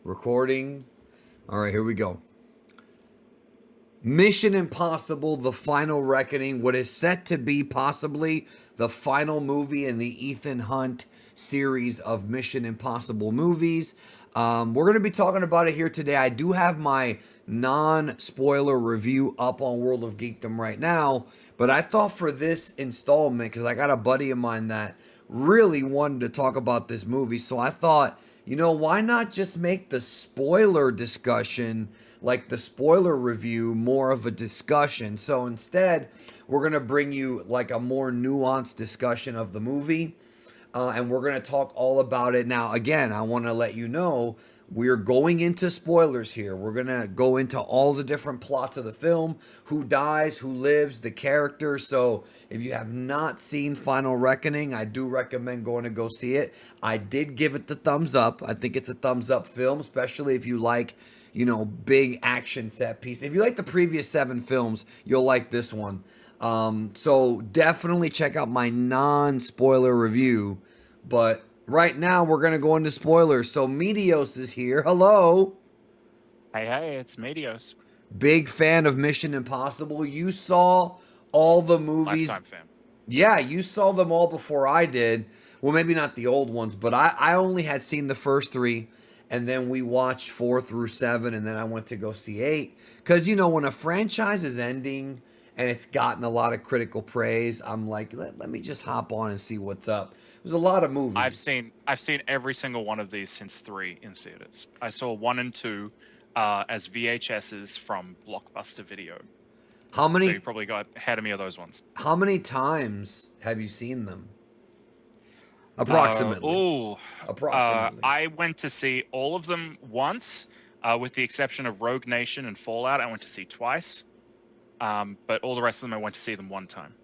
Recording. All right, here we go. Mission Impossible: The Final Reckoning, what is set to be possibly the final movie in the Ethan Hunt series of Mission Impossible movies. We're going to be talking about it here today. I do have my non spoiler review up on World of Geekdom right now, but I thought for this installment, because I got a buddy of mine that really wanted to talk about this movie, so I thought, why not just make the spoiler discussion, like the spoiler review, more of a discussion? So instead, we're going to bring you like a more nuanced discussion of the movie. And we're going to talk all about it. Now, again, I want to let you know we're going into spoilers here. We're going to go into all the different plots of the film, who dies, who lives, the characters. So if you have not seen Final Reckoning, I do recommend going to go see it. I did give it the thumbs up. I think it's a thumbs up film, especially if you like, big action set piece. If you like the previous 7 films, you'll like this one. So definitely check out my non-spoiler review. But right now we're gonna go into spoilers. So METEOS is here. Hello. Hey, it's METEOS. Big fan of Mission Impossible. You saw all the movies. Lifetime fan. Yeah, you saw them all before I did. Well, maybe not the old ones, but I only had seen the first 3, and then we watched 4 through 7, and then I went to go see 8. Because, when a franchise is ending and it's gotten a lot of critical praise, I'm like, let me just hop on and see what's up. There's a lot of I've movies. seen I've seen every single one of these since 3 in theaters. I saw 1 and 2 as VHSs from Blockbuster Video. How So you many probably got ahead of me of those ones. how many times have you seen them? Approximately. Oh, Approximately. I went to see all of them once, with the exception of Rogue Nation and Fallout. I went to see twice, but all the rest of them I went to see them one time.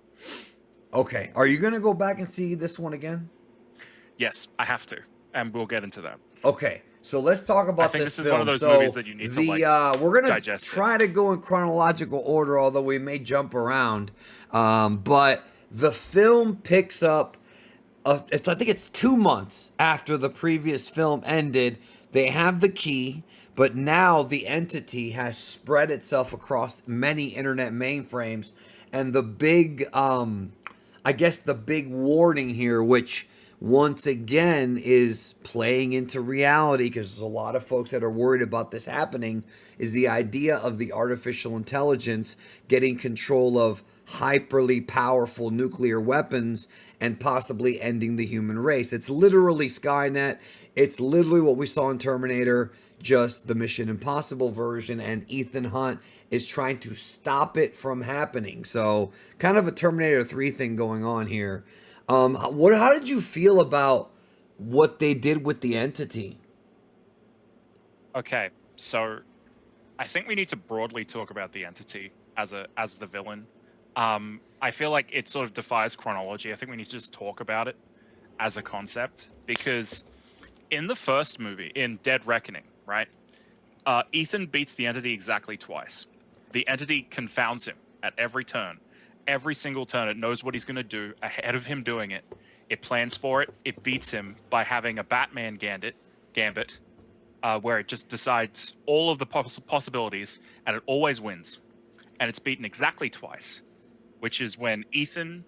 Okay. Are you gonna go back and see this one again? Yes, I have to, and we'll get into that. Okay, so let's talk I about think this this is one of film. those movies So that you need to the like we're gonna digest it. try to go in chronological order, although we may jump around. But the film picks up. I think it's 2 months after the previous film ended. They have the key, but now the entity has spread itself across many internet mainframes, and the big, I guess, the big warning here, which once again is playing into reality because there's a lot of folks that are worried about this happening, is the idea of the artificial intelligence getting control of hyperly powerful nuclear weapons and possibly ending the human race. It's literally Skynet. It's literally what we saw in Terminator, just the Mission Impossible version, and Ethan Hunt is trying to stop it from happening. So, kind of a Terminator 3 thing going on here. How did you feel about what they did with the entity? Okay, so I think we need to broadly talk about the entity as the villain. I feel like it sort of defies chronology. I think we need to just talk about it as a concept because in the first movie, in Dead Reckoning, right? Ethan beats the entity exactly twice. The entity confounds him at every turn. Every single turn, it knows what he's going to do ahead of him doing it. It plans for it. It beats him by having a Batman gambit, where it just decides all of the possibilities and it always wins. And it's beaten exactly twice, which is when Ethan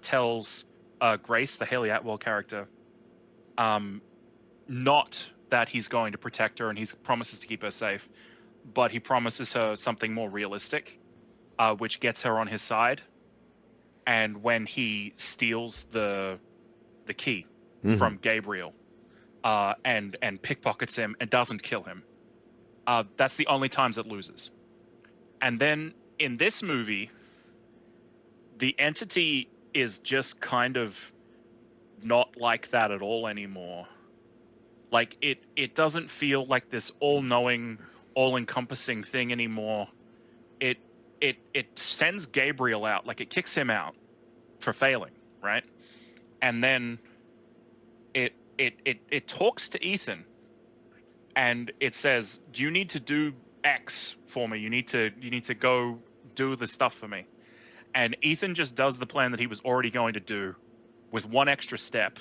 tells Grace, the Haley Atwell character, not that he's going to protect her and he promises to keep her safe, but he promises her something more realistic, which gets her on his side. And when he steals the key Mm-hmm. from Gabriel, and pickpockets him and doesn't kill him, that's the only times it loses. And then in this movie, the entity is just kind of not like that at all anymore. Like it doesn't feel like this all-knowing, all-encompassing thing anymore. It it sends Gabriel out, like it kicks him out for failing, right? And then it talks to Ethan and it says, "You need to do X for me. You need to go do the stuff for me." And Ethan just does the plan that he was already going to do with one extra step,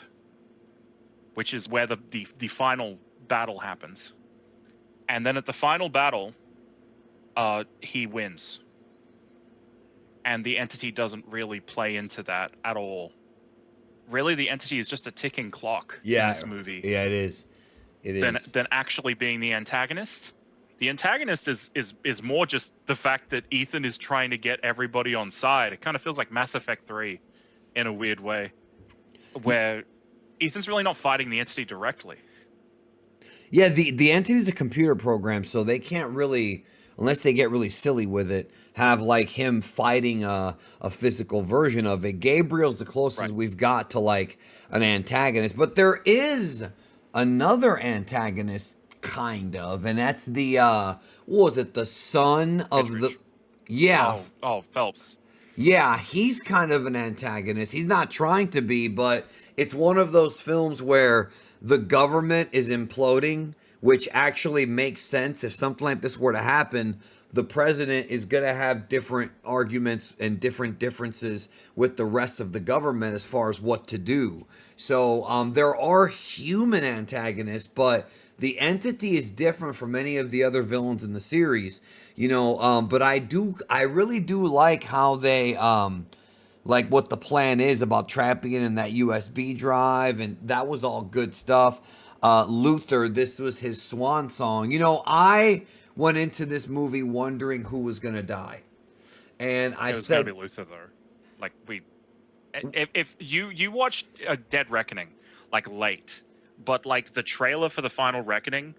which is where the final battle happens. And then at the final battle, he wins. And the entity doesn't really play into that at all. Really, the entity is just a ticking clock in Yeah, this movie yeah, it is. It is. than actually being the antagonist. The antagonist is more just the fact that Ethan is trying to get everybody on side. It kind of feels like Mass Effect 3 in a weird way, where Ethan's really not fighting the entity directly. Yeah, the entity is a computer program, so they can't really, unless they get really silly with it, have like him fighting a physical version of it. Gabriel's the closest Right. we've got to like an antagonist, but there is another antagonist kind of, and that's the what was it? The son of the Kittredge. yeah, Oh, Phelps. yeah, he's kind of an antagonist. He's not trying to be, but it's one of those films where the government is imploding, which actually makes sense. If something like this were to happen, the president is going to have different arguments and different differences with the rest of the government as far as what to do. So there are human antagonists, but the entity is different from any of the other villains in the series. But I really do like how they like what the plan is about trapping it in that USB drive, and that was all good stuff. Luther, this was his swan song. I went into this movie wondering who was gonna die, and I It was going to said, be Luther though. Like if you watched Dead Reckoning like late, but like the trailer for the final Reckoning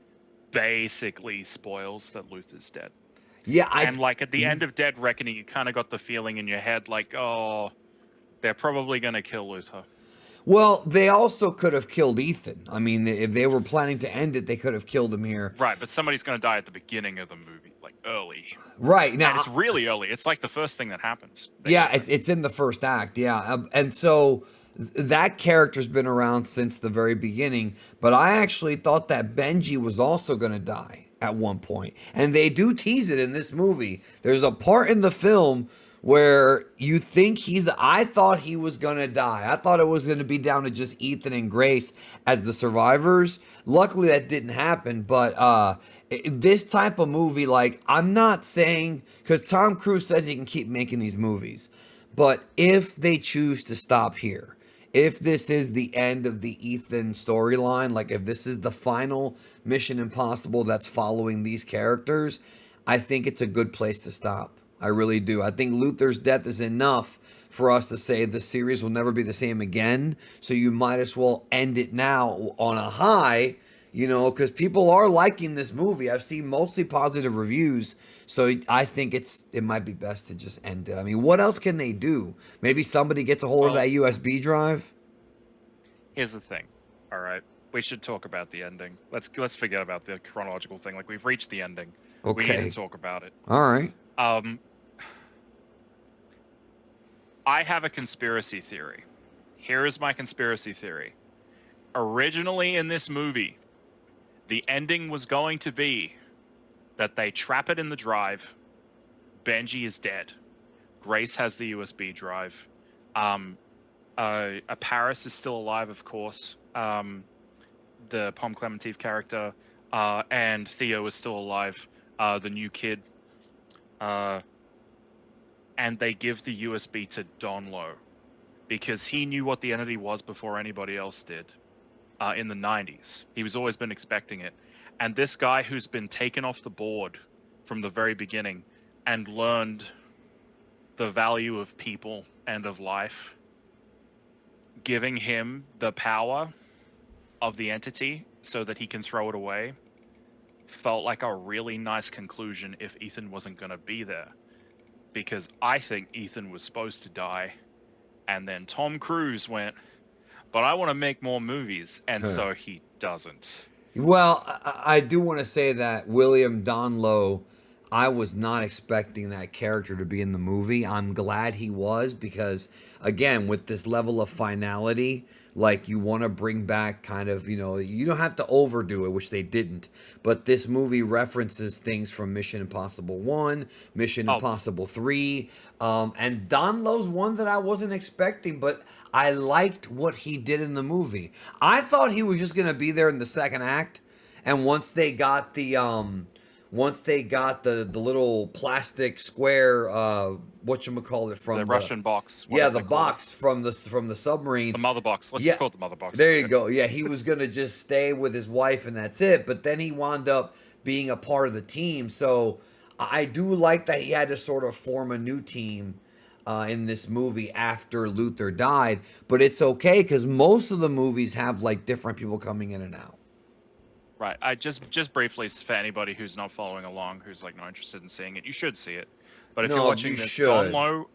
basically spoils that Luther's dead. yeah, And like at the end of Dead Reckoning, you kind of got the feeling in your head like, oh, they're probably going to kill Luther. well, they also could have killed Ethan. I mean, if they were planning to end it, they could have killed him here. Right, but somebody's going to die at the beginning of the movie, like early. Right And now, it's really early. It's like the first thing that happens. yeah, Basically. it's in the first act. Yeah, and so that character's been around since the very beginning. But I actually thought that Benji was also going to die at one point, and they do tease it in this movie. There's a part in the film where you think I thought he was going to die. I thought it was going to be down to just Ethan and Grace as the survivors. Luckily, that didn't happen. But this type of movie, like, I'm not saying, because Tom Cruise says he can keep making these movies, but if they choose to stop here, if this is the end of the Ethan storyline, like if this is the final Mission Impossible that's following these characters, I think it's a good place to stop. I really do. I think Luther's death is enough for us to say the series will never be the same again. So you might as well end it now on a high, because people are liking this movie. I've seen mostly positive reviews. So I think it might be best to just end it. I mean, what else can they do? Maybe somebody gets a hold of Well, that USB drive. here's the thing. All right, we should talk about the ending. Let's forget about the chronological thing. Like we've reached the ending. We need Okay. to talk about it. All right. I have a conspiracy theory. Here is my conspiracy theory. Originally in this movie, the ending was going to be that they trap it in the drive. Benji is dead. Grace has the USB drive. Paris is still alive, of course. The Pom Clementif character, and Theo is still alive. The new kid. And they give the USB to Don Lowe because he knew what the entity was before anybody else did in the 90s. He was always been expecting it. And this guy who's been taken off the board from the very beginning and learned the value of people and of life, giving him the power of the entity so that he can throw it away, felt like a really nice conclusion if Ethan wasn't going to be there. Because I think Ethan was supposed to die, and then Tom Cruise went, but I want to make more movies, and so he doesn't. Well, I do want to say that William Donlow, I was not expecting that character to be in the movie. I'm glad he was because, again, with this level of finality, like you want to bring back kind of, you don't have to overdo it, which they didn't. But this movie references things from Mission Impossible 1, Mission Oh, Impossible 3, and Donlow's one that I wasn't expecting, but I liked what he did in the movie. I thought he was just going to be there in the second act And once they got the little plastic square whatchamacallit The from the Russian box, yeah, whatever the they call it. box from the submarine. The mother box. Let's just Yeah, call it the mother box. there you go. Yeah, he was gonna just stay with his wife and that's it. But then he wound up being a part of the team. So I do like that he had to sort of form a new team in this movie after Luther died. But it's okay because most of the movies have like different people coming in and out. Right. I just briefly, for anybody who's not following along, who's like not interested in seeing it, you should see it. But if you're No, you watching this, Don should. Lowe,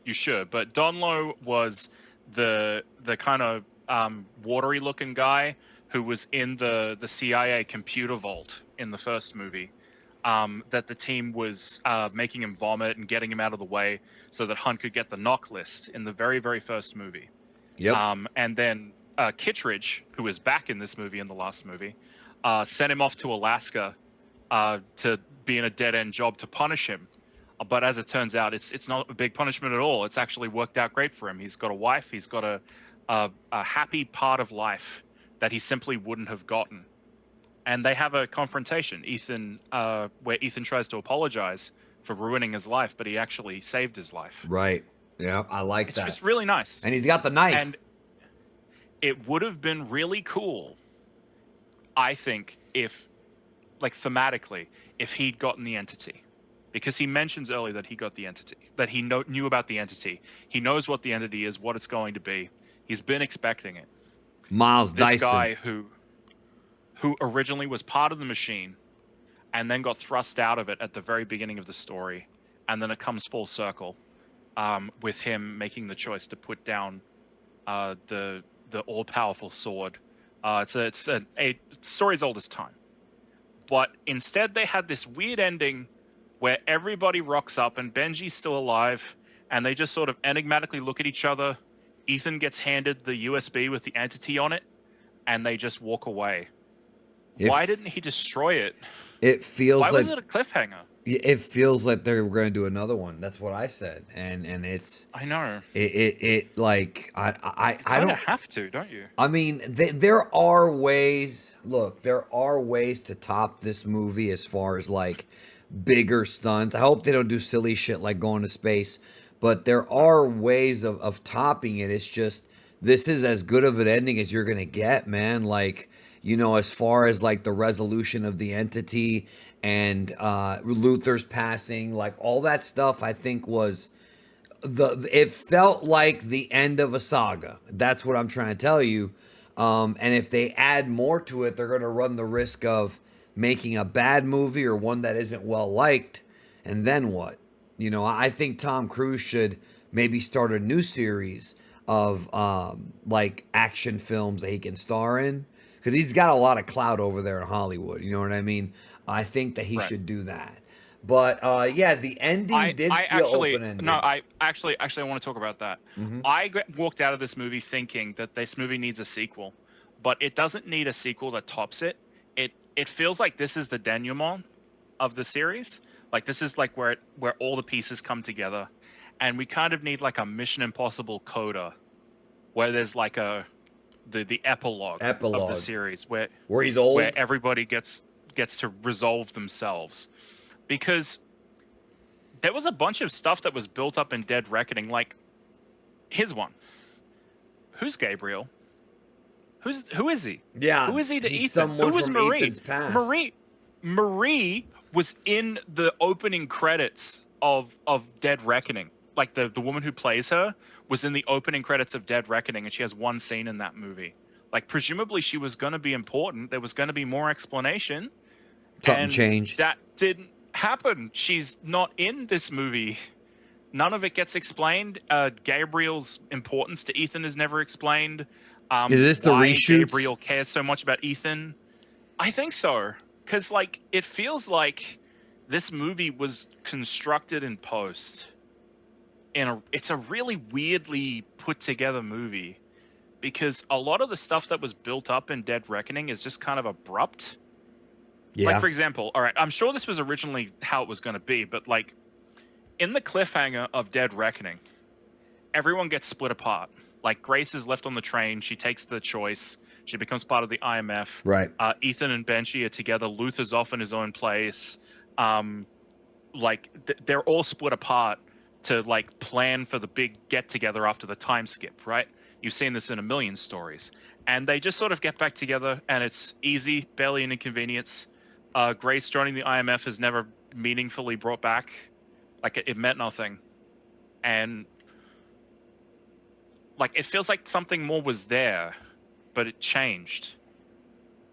you should. But Don Lowe was the kind of watery looking guy who was in the CIA computer vault in the first movie. That the team was making him vomit and getting him out of the way so that Hunt could get the knock list in the very first movie. Yep. And then Kittredge, who is back in this movie in the last movie, sent him off to Alaska to be in a dead end job to punish him. But as it turns out, it's not a big punishment at all. It's actually worked out great for him. He's got a wife. He's got a happy part of life that he simply wouldn't have gotten. And they have a confrontation. Where Ethan tries to apologize for ruining his life, but he actually saved his life. Right. Yeah, I like that. It's really nice. And he's got the knife. And it would have been really cool, I think, if, like, thematically, if he'd gotten the entity. Because he mentions earlier that he got the entity, that he knew about the entity. He knows what the entity is, what it's going to be. He's been expecting it. Miles This Dyson. guy who originally was part of the machine and then got thrust out of it at the very beginning of the story, and then it comes full circle with him making the choice to put down the all-powerful sword. It's a story as old as time. But instead they had this weird ending where everybody rocks up and Benji's still alive, and they just sort of enigmatically look at each other. Ethan gets handed the USB with the entity on it, and they just walk away. Why didn't he destroy it? It feels Why like was it a cliffhanger? it feels like they were going to do another one. That's what I said, and it's I know. it like I don't have to, don't you? I mean, there are ways. Look, there are ways to top this movie as far as like bigger stunts. I hope they don't do silly shit like going to space, but there are ways of topping it. It's just this is as good of an ending as you're gonna get, man. Like, you know, as far as like the resolution of the entity and Luther's passing, like all that stuff, I think was it felt like the end of a saga. That's what I'm trying to tell you. And if they add more to it, they're going to run the risk of making a bad movie or one that isn't well liked. And then what? You know, I think Tom Cruise should maybe start a new series of like action films that he can star in because he's got a lot of clout over there in Hollywood. You know what I mean? I think that he Right. should do that. But yeah, the ending did I feel actually open-ended. no, I actually want to talk about that. Mhm. Walked out of this movie thinking that this movie needs a sequel, but it doesn't need a sequel that tops it. It feels like this is the denouement of the series. Like this is like where all the pieces come together, and we kind of need like a Mission Impossible coda, where there's like the epilogue of the series where he's old. where everybody gets to resolve themselves. Because there was a bunch of stuff that was built up in Dead Reckoning. Like, here's one. Who's Gabriel? Who is he? Yeah, Who is he to he's Ethan? someone Who was from Marie? Ethan's past. Marie was in the opening credits of Dead Reckoning. Like the woman who plays her was in the opening credits of Dead Reckoning, and she has one scene in that movie. Like, presumably she was going to be important. There was going to be more explanation. Something and changed. That didn't happen. She's not in this movie. None of it gets explained. Gabriel's importance to Ethan is never explained. Is this the why reshoots? Gabriel cares so much about Ethan? I think so. Because, like, it feels like this movie was constructed in post. It's a really weirdly put together movie. Because a lot of the stuff that was built up in Dead Reckoning is just kind of abrupt. Yeah. Like, for example, all right, I'm sure this was originally how it was going to be, but, like, in the cliffhanger of Dead Reckoning, everyone gets split apart. Like, Grace is left on the train. She takes the choice She becomes part of the IMF. Right. Ethan and Benji are together. Luther's off in his own place. They're all split apart to like plan for the big get together after the time skip, right? You've seen this in a million stories. And they just sort of get back together, and it's easy, barely an inconvenience. Grace joining the IMF is never meaningfully brought back. Like it meant nothing. And like it feels like something more was there, but it changed.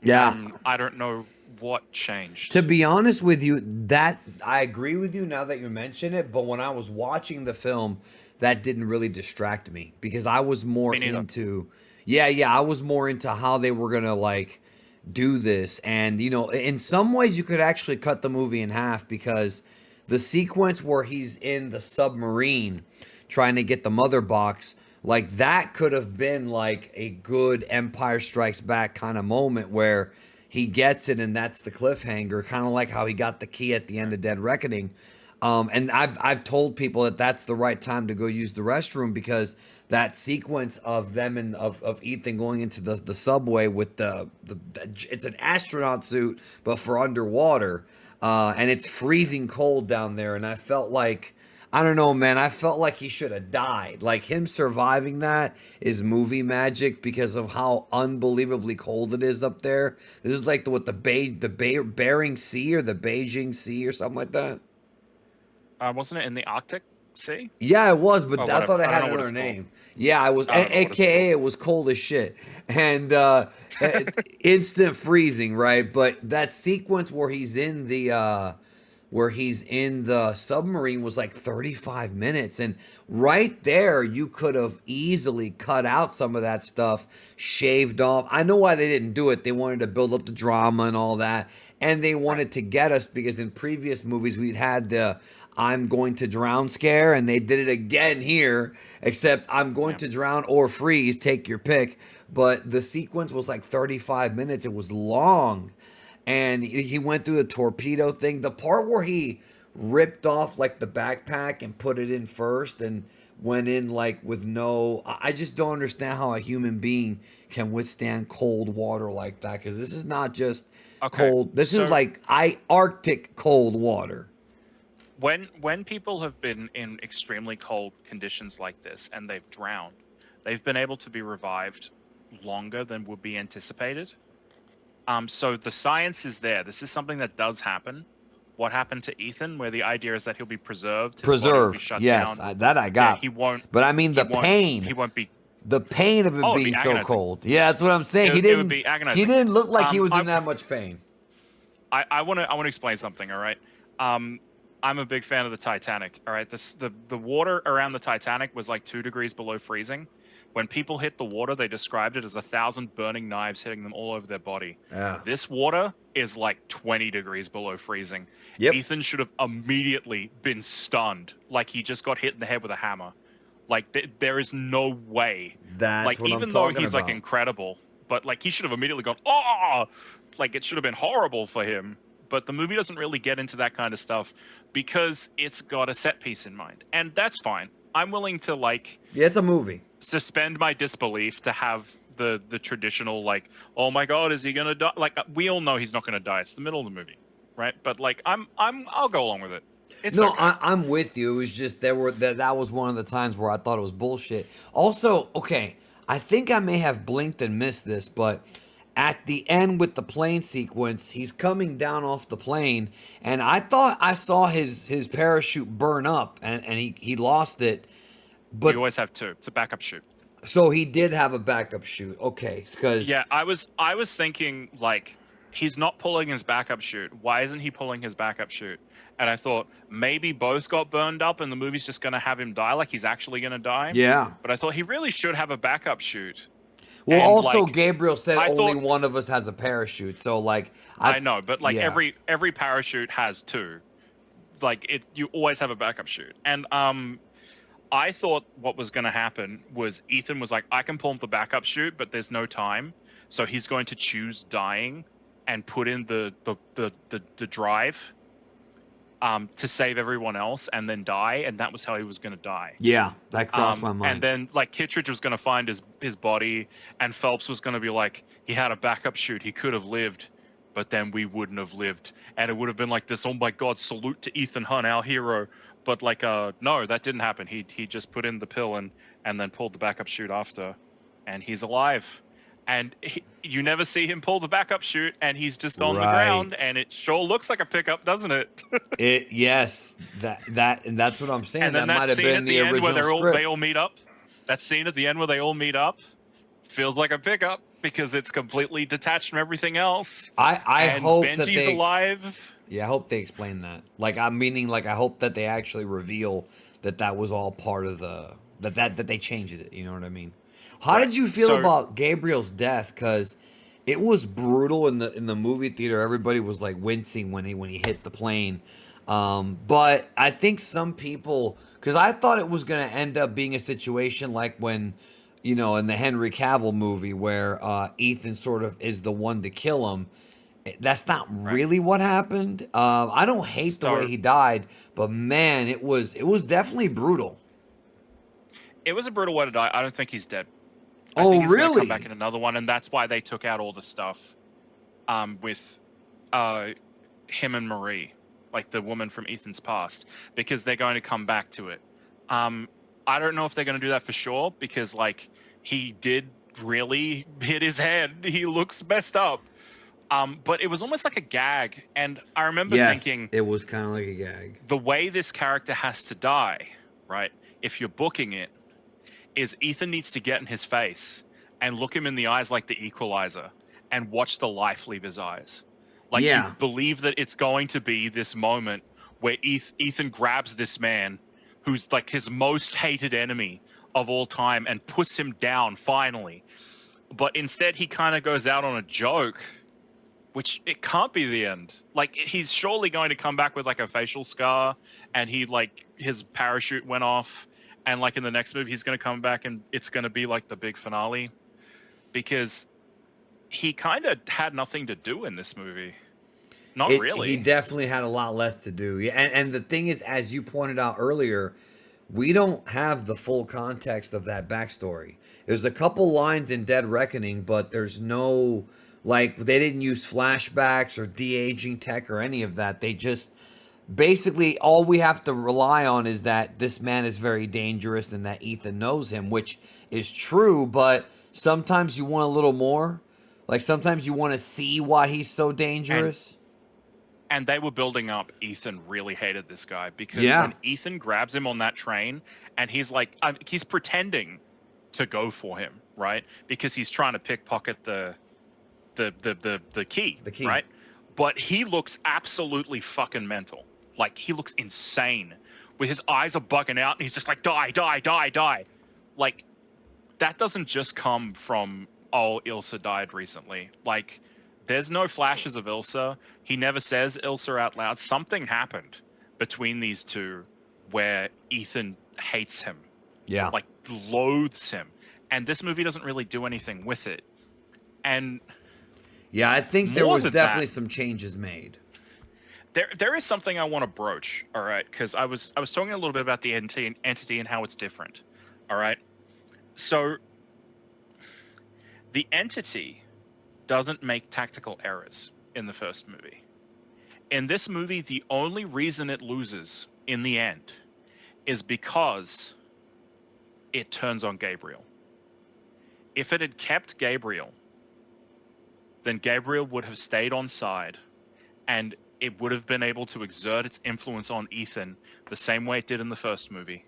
Yeah. I don't know what changed. To be honest with you, that I agree with you now that you mention it, but when I was watching the film, that didn't really distract me because I was more Me neither. into yeah, I was more into how they were going to like do this. And you know, in some ways you could actually cut the movie in half because the sequence where he's in the submarine trying to get the mother box, like that could have been like a good Empire Strikes Back kind of moment where he gets it and that's the cliffhanger, kind of like how he got the key at the end of Dead Reckoning. And I've told people that that's the right time to go use the restroom because that sequence of them and of Ethan going into the subway with the it's an astronaut suit but for underwater, and it's freezing cold down there, and I felt like I don't know, man. I felt like he should have died. Like him surviving that is movie magic because of how unbelievably cold it is up there. This is like Bering Sea or the Beijing Sea or something like that. Wasn't it in the Arctic Sea? Yeah, it was, Or but I whatever. thought it I don't had know what another it's called. name. Yeah, I was, I don't know what it's aka called. it was cold as shit and instant freezing, right? But that sequence where he's in the submarine was like 35 minutes, and right there you could have easily cut out some of that stuff, shaved off. I know why they didn't do it. They wanted to build up the drama and all that, and they Right. wanted to get us because in previous movies we'd had the I'm going to drown scare, and they did it again here, except I'm going Yeah. to drown or freeze, take your pick. But the sequence was like 35 minutes. It was long. And he went through the torpedo thing. The part where he ripped off like the backpack and put it in first and went in like with no. I just don't understand how a human being can withstand cold water like that because this is not just Okay. cold. This is So like Arctic cold water. when people have been in extremely cold conditions like this and they've drowned, they've been able to be revived longer than would be anticipated. So the science is there. This is something that does happen. What happened to Ethan, where the idea is that he'll be preserved, his body will be Preserved, shut yes, down. that I Yeah, got. he won't. But I mean He the won't. pain, He won't be. the pain of it Oh, it'd being be so agonizing. cold. Yeah, that's what I'm saying. It would be He agonizing. didn't look like he was I in that much pain. I want to explain something. All right. I'm a big fan of the Titanic. All right. The water around the Titanic was like 2 degrees below freezing. When people hit the water, they described it as 1,000 burning knives hitting them all over their body. Yeah. This water is like 20 degrees below freezing. Yep. Ethan should have immediately been stunned, like he just got hit in the head with a hammer. Like there is no way. That's Like what I'm even though talking he's like about. incredible, but like he should have immediately gone, oh, like it should have been horrible for him. But the movie doesn't really get into that kind of stuff because it's got a set piece in mind, and that's fine. I'm willing to like Yeah, it's a movie. suspend my disbelief to have the traditional like, oh my god, is he gonna die? Like we all know he's not gonna die. It's the middle of the movie, right? But like I'll go along with it. It's No, okay. I'm with you. It was just that was one of the times where I thought it was bullshit. Also, okay, I think I may have blinked and missed this, but at the end with the plane sequence, he's coming down off the plane, and I thought I saw his parachute burn up, and he lost it. You But always have two. It's a backup shoot. so he did have a backup shoot. Okay, because Yeah, I was thinking like he's not pulling his backup shoot. Why isn't he pulling his backup shoot? And I thought maybe both got burned up and the movie's just going to have him die like he's actually going to die. yeah. But I thought he really should have a backup shoot. Well, And also like Gabriel said I only thought one of us has a parachute, so like I know, but like yeah. every parachute has two. Like you always have a backup shoot. And I thought what was going to happen was Ethan was like, I can pull the backup chute, but there's no time, so he's going to choose dying and put in the drive. to save everyone else and then die, and that was how he was going to die. Yeah, that crossed my And mind. then like Kittredge was going to find his body, and Phelps was going to be like, he had a backup chute, he could have lived, but then we wouldn't have lived, and it would have been like this. Oh my God, salute to Ethan Hunt, our hero. But like, no, that didn't happen. He just put in the pill and then pulled the backup chute after, and he's alive. And you never see him pull the backup chute, and he's just on the ground, Right. and it sure looks like a pickup, doesn't it? Yes, and that's what I'm saying. And then That that might have scene been at the the end where original they all script. meet up. That scene at the end where they all meet up feels like a pickup because it's completely detached from everything else. I And hope that Benji's alive. yeah, I hope they explain that. Like I'm meaning like I hope that they actually reveal that that was all part of the that they changed it. You know what I mean? How Right. did you feel So about Gabriel's death? Because it was brutal in the movie theater. Everybody was like wincing when he hit the plane. But I think some people, because I thought it was gonna end up being a situation like when, you know, in the Henry Cavill movie where Ethan sort of is the one to kill him. That's not right. really what happened. I don't hate the way So he died, but man, it was definitely brutal. it was a brutal way to die. I don't think he's dead. I Oh, think he's going to come back really? in another one, and that's why they took out all the stuff with uh, him and Marie, like the woman from Ethan's past, because they're going to come back to it. Um, I don't know if they're going to do that for sure, because like he did really hit his head. He looks messed up. But it was almost like a gag, and I remember Yes, thinking it was kind of like a gag. the way this character has to die, right? If you're booking it, is Ethan needs to get in his face and look him in the eyes like the Equalizer and watch the life leave his eyes. Like you Yeah, believe that it's going to be this moment where Ethan grabs this man who's like his most hated enemy of all time and puts him down finally. But instead he kind of goes out on a joke, which it can't be the end. Like he's surely going to come back with like a facial scar, and he like his parachute went off, and like in the next movie he's going to come back and it's going to be like the big finale, because he kind of had nothing to do in this movie. Not he really. definitely had a lot less to do. Yeah, and the thing is, as you pointed out earlier, we don't have the full context of that backstory. There's a couple lines in Dead Reckoning, but there's no like they didn't use flashbacks or de-aging tech or any of that. They just basically all we have to rely on is that this man is very dangerous and that Ethan knows him, which is true, but sometimes you want a little more. Like sometimes you want to see why he's so and dangerous. and they were building up Ethan really hated this guy, because Yeah. when Ethan grabs him on that train and he's like he's pretending to go for him, right? Because he's trying to pickpocket the key, The key. right? But he looks absolutely fucking mental. Like he looks insane. With his eyes are bugging out and he's just like die, die, die, die. Like that doesn't just come from, oh, Ilsa died recently. Like there's no flashes of Ilsa. He never says Ilsa out loud. Something happened between these two where Ethan hates him, Yeah. like loathes him. And this movie doesn't really do anything with it. And Yeah, I think there more was than definitely that, some changes made. there is something I want to broach. All right, because I was talking a little bit about the entity and how it's different. All right, so the entity doesn't make tactical errors in the first movie. In this movie, the only reason it loses in the end is because it turns on Gabriel. If it had kept Gabriel, then Gabriel would have stayed on side, and it would have been able to exert its influence on Ethan the same way it did in the first movie.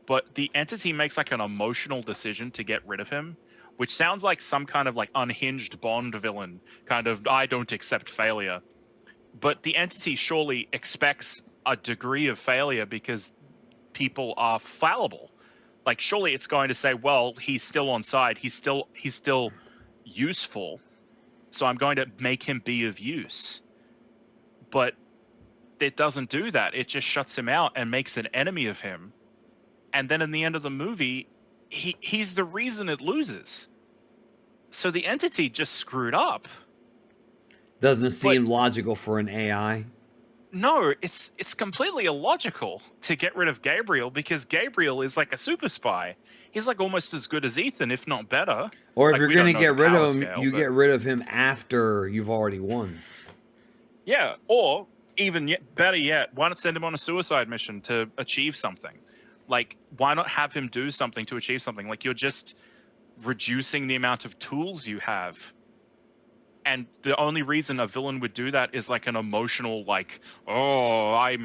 But the entity makes like an emotional decision to get rid of him, which sounds like some kind of like unhinged Bond villain, kind of I don't accept failure. But the entity surely expects a degree of failure because people are fallible. Like surely it's going to say, well, he's still on side, he's still useful, so I'm going to make him be of use. But it doesn't do that. It just shuts him out and makes an enemy of him. And then in the end of the movie, he's the reason it loses. So the entity just screwed up. Doesn't But seem logical for an AI. No, it's completely illogical to get rid of Gabriel because Gabriel is like a super spy. He's like almost as good as Ethan, if not better. Or if Like you're we going don't to know the get rid power of him, scale, you but get rid of him after you've already won. yeah. Or even yet, better yet, why not send him on a suicide mission to achieve something? Like, why not have him do something to achieve something? Like, you're just reducing the amount of tools you have. And the only reason a villain would do that is like an emotional, like, oh, I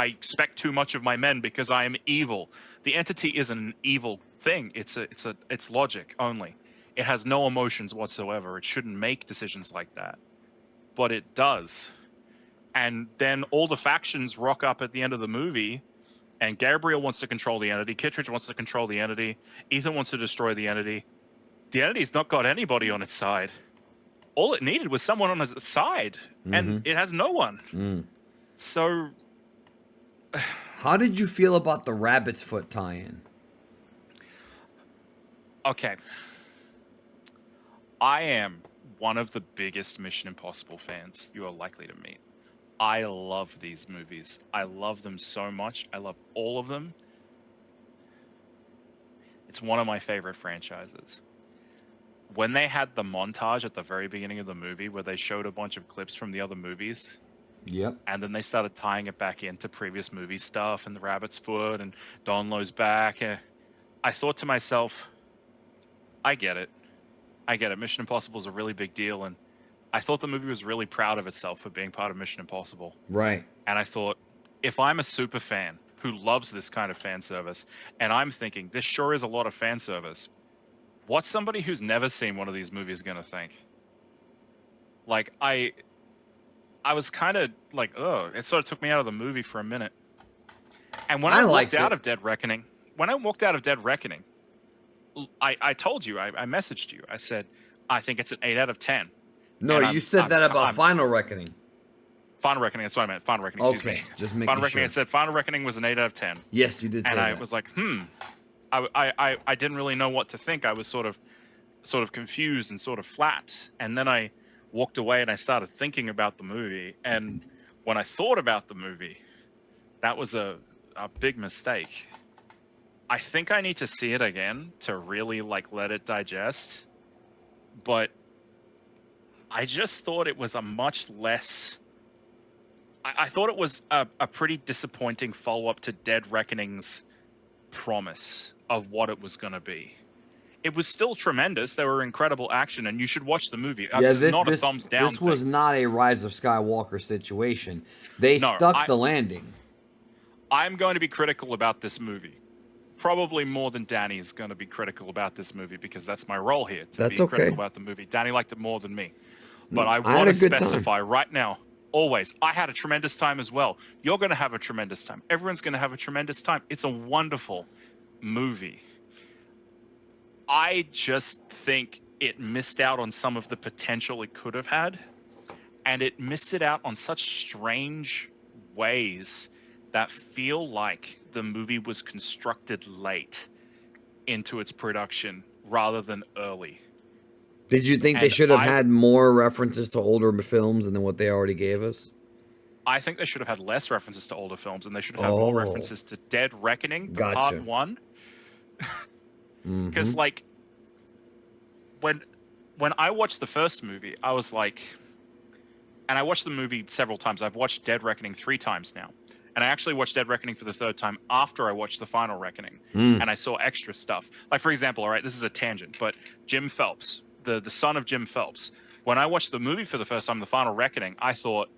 expect too much of my men because I am evil. The entity isn't an evil thing. It's logic only. It has no emotions whatsoever. It shouldn't make decisions like that, but it does. And then all the factions rock up at the end of the movie, and Gabriel wants to control the entity. Kittredge wants to control the entity. Ethan wants to destroy the entity. The entity's not got anybody on its side. All it needed was someone on his side, and it has no one. So, How did you feel about the Rabbit's Foot tie-in? okay. I am one of the biggest Mission Impossible fans you are likely to meet. I love these movies. I love them so much. I love all of them. It's one of my favorite franchises. When they had the montage at the very beginning of the movie where they showed a bunch of clips from the other movies, Yep. and then they started tying it back into previous movie stuff and the Rabbit's Foot and Don Lowe's back, I thought to myself, I get it. I get it. Mission Impossible is a really big deal, and I thought the movie was really proud of itself for being part of Mission Impossible. Right. And I thought, if I'm a super fan who loves this kind of fan service, and I'm thinking this sure is a lot of fan service, what's somebody who's never seen one of these movies going to think? Like, I was kind of like, oh, it sort of took me out of the movie for a minute. And when I I walked liked out it. of Dead Reckoning, I told you, I messaged you. I said, I think it's an 8 out of 10. No, And you said that about Final Reckoning. Final Reckoning, that's what I meant. Final Reckoning, excuse Okay, me. just making Final Reckoning, sure. I said Final Reckoning was an 8 out of 10. Yes, you did say And I that. was like, I didn't really know what to think. I was sort of confused and sort of flat. And then I walked away and I started thinking about the movie. And when I thought about the movie, that was a big mistake. I think I need to see it again to really like let it digest. But I just thought it was a much less. I thought it was a pretty disappointing follow up to Dead Reckoning's promise of what it was going to be. It was still tremendous. There were incredible action, and you should watch the movie. Yeah, This is not a thumbs down this was thing. not a Rise of Skywalker situation. They No, stuck the landing. I'm going to be critical about this movie. Probably more than Danny is going to be critical about this movie because that's my role here to That's be okay. critical about the movie. Danny liked it more than me. But I had want a to good specify right now, always, I had a tremendous time as well. You're going to have a tremendous time. Everyone's going to have a tremendous time. It's a wonderful movie. I just think it missed out on some of the potential it could have had. And it missed it out on such strange ways that feel like the movie was constructed late into its production rather than early. Did you think they And should have had more references to older films than what they already gave us? I think they should have had less references to older films, and they should have had more references to Dead Reckoning, the Gotcha. part one. Because like when I watched the first movie, I was like, and I watched the movie several times. I've watched Dead Reckoning 3 times now. And I actually watched Dead Reckoning for the 3rd time after I watched the Final Reckoning. And I saw extra stuff. Like, for example, all right, this is a tangent, but Jim Phelps, the son of Jim Phelps, when I watched the movie for the first time, the Final Reckoning, I thought,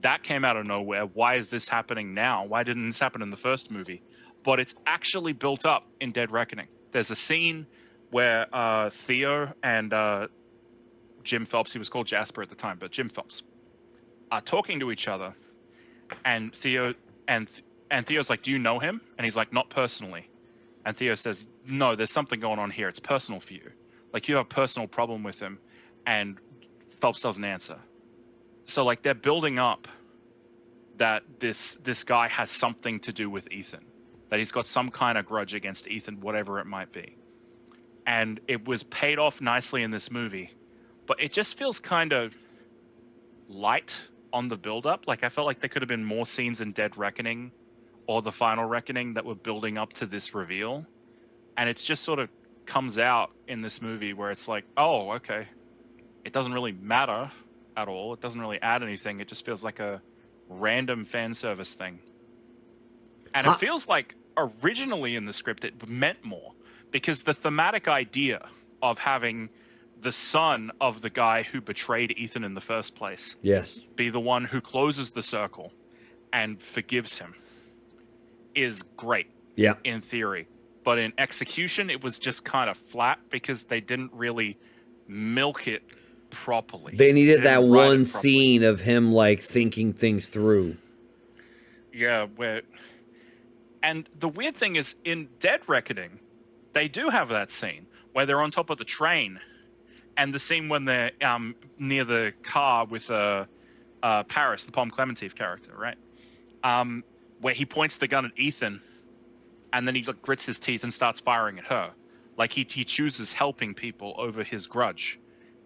that came out of nowhere. Why is this happening now? Why didn't this happen in the first movie? But it's actually built up in Dead Reckoning. There's a scene where Theo and Jim Phelps, he was called Jasper at the time, but Jim Phelps, are talking to each other, and Theo's like, do you know him? And he's like, not personally. And Theo says, no, there's something going on here. It's personal for you. Like, you have a personal problem with him. And Phelps doesn't answer. So like, they're building up that this guy has something to do with Ethan, that he's got some kind of grudge against Ethan, whatever it might be. And it was paid off nicely in this movie, but it just feels kind of light on the build-up. Like, I felt like there could have been more scenes in Dead Reckoning or the Final Reckoning that were building up to this reveal. And it's just sort of comes out in this movie where it's like, oh, okay. It doesn't really matter at all. It doesn't really add anything. It just feels like a random fan service thing. And it feels like originally in the script it meant more, because the thematic idea of having the son of the guy who betrayed Ethan in the first place be the one who closes the circle and forgives him is great in theory. But in execution, it was just kind of flat because they didn't really milk it properly. They needed that one scene of him like thinking things through. Yeah, and the weird thing is, in Dead Reckoning, they do have that scene where they're on top of the train, and the scene when they're near the car with Paris, the Palm Clementif character, right? Where he points the gun at Ethan, and then he like, grits his teeth and starts firing at her. Like he chooses helping people over his grudge.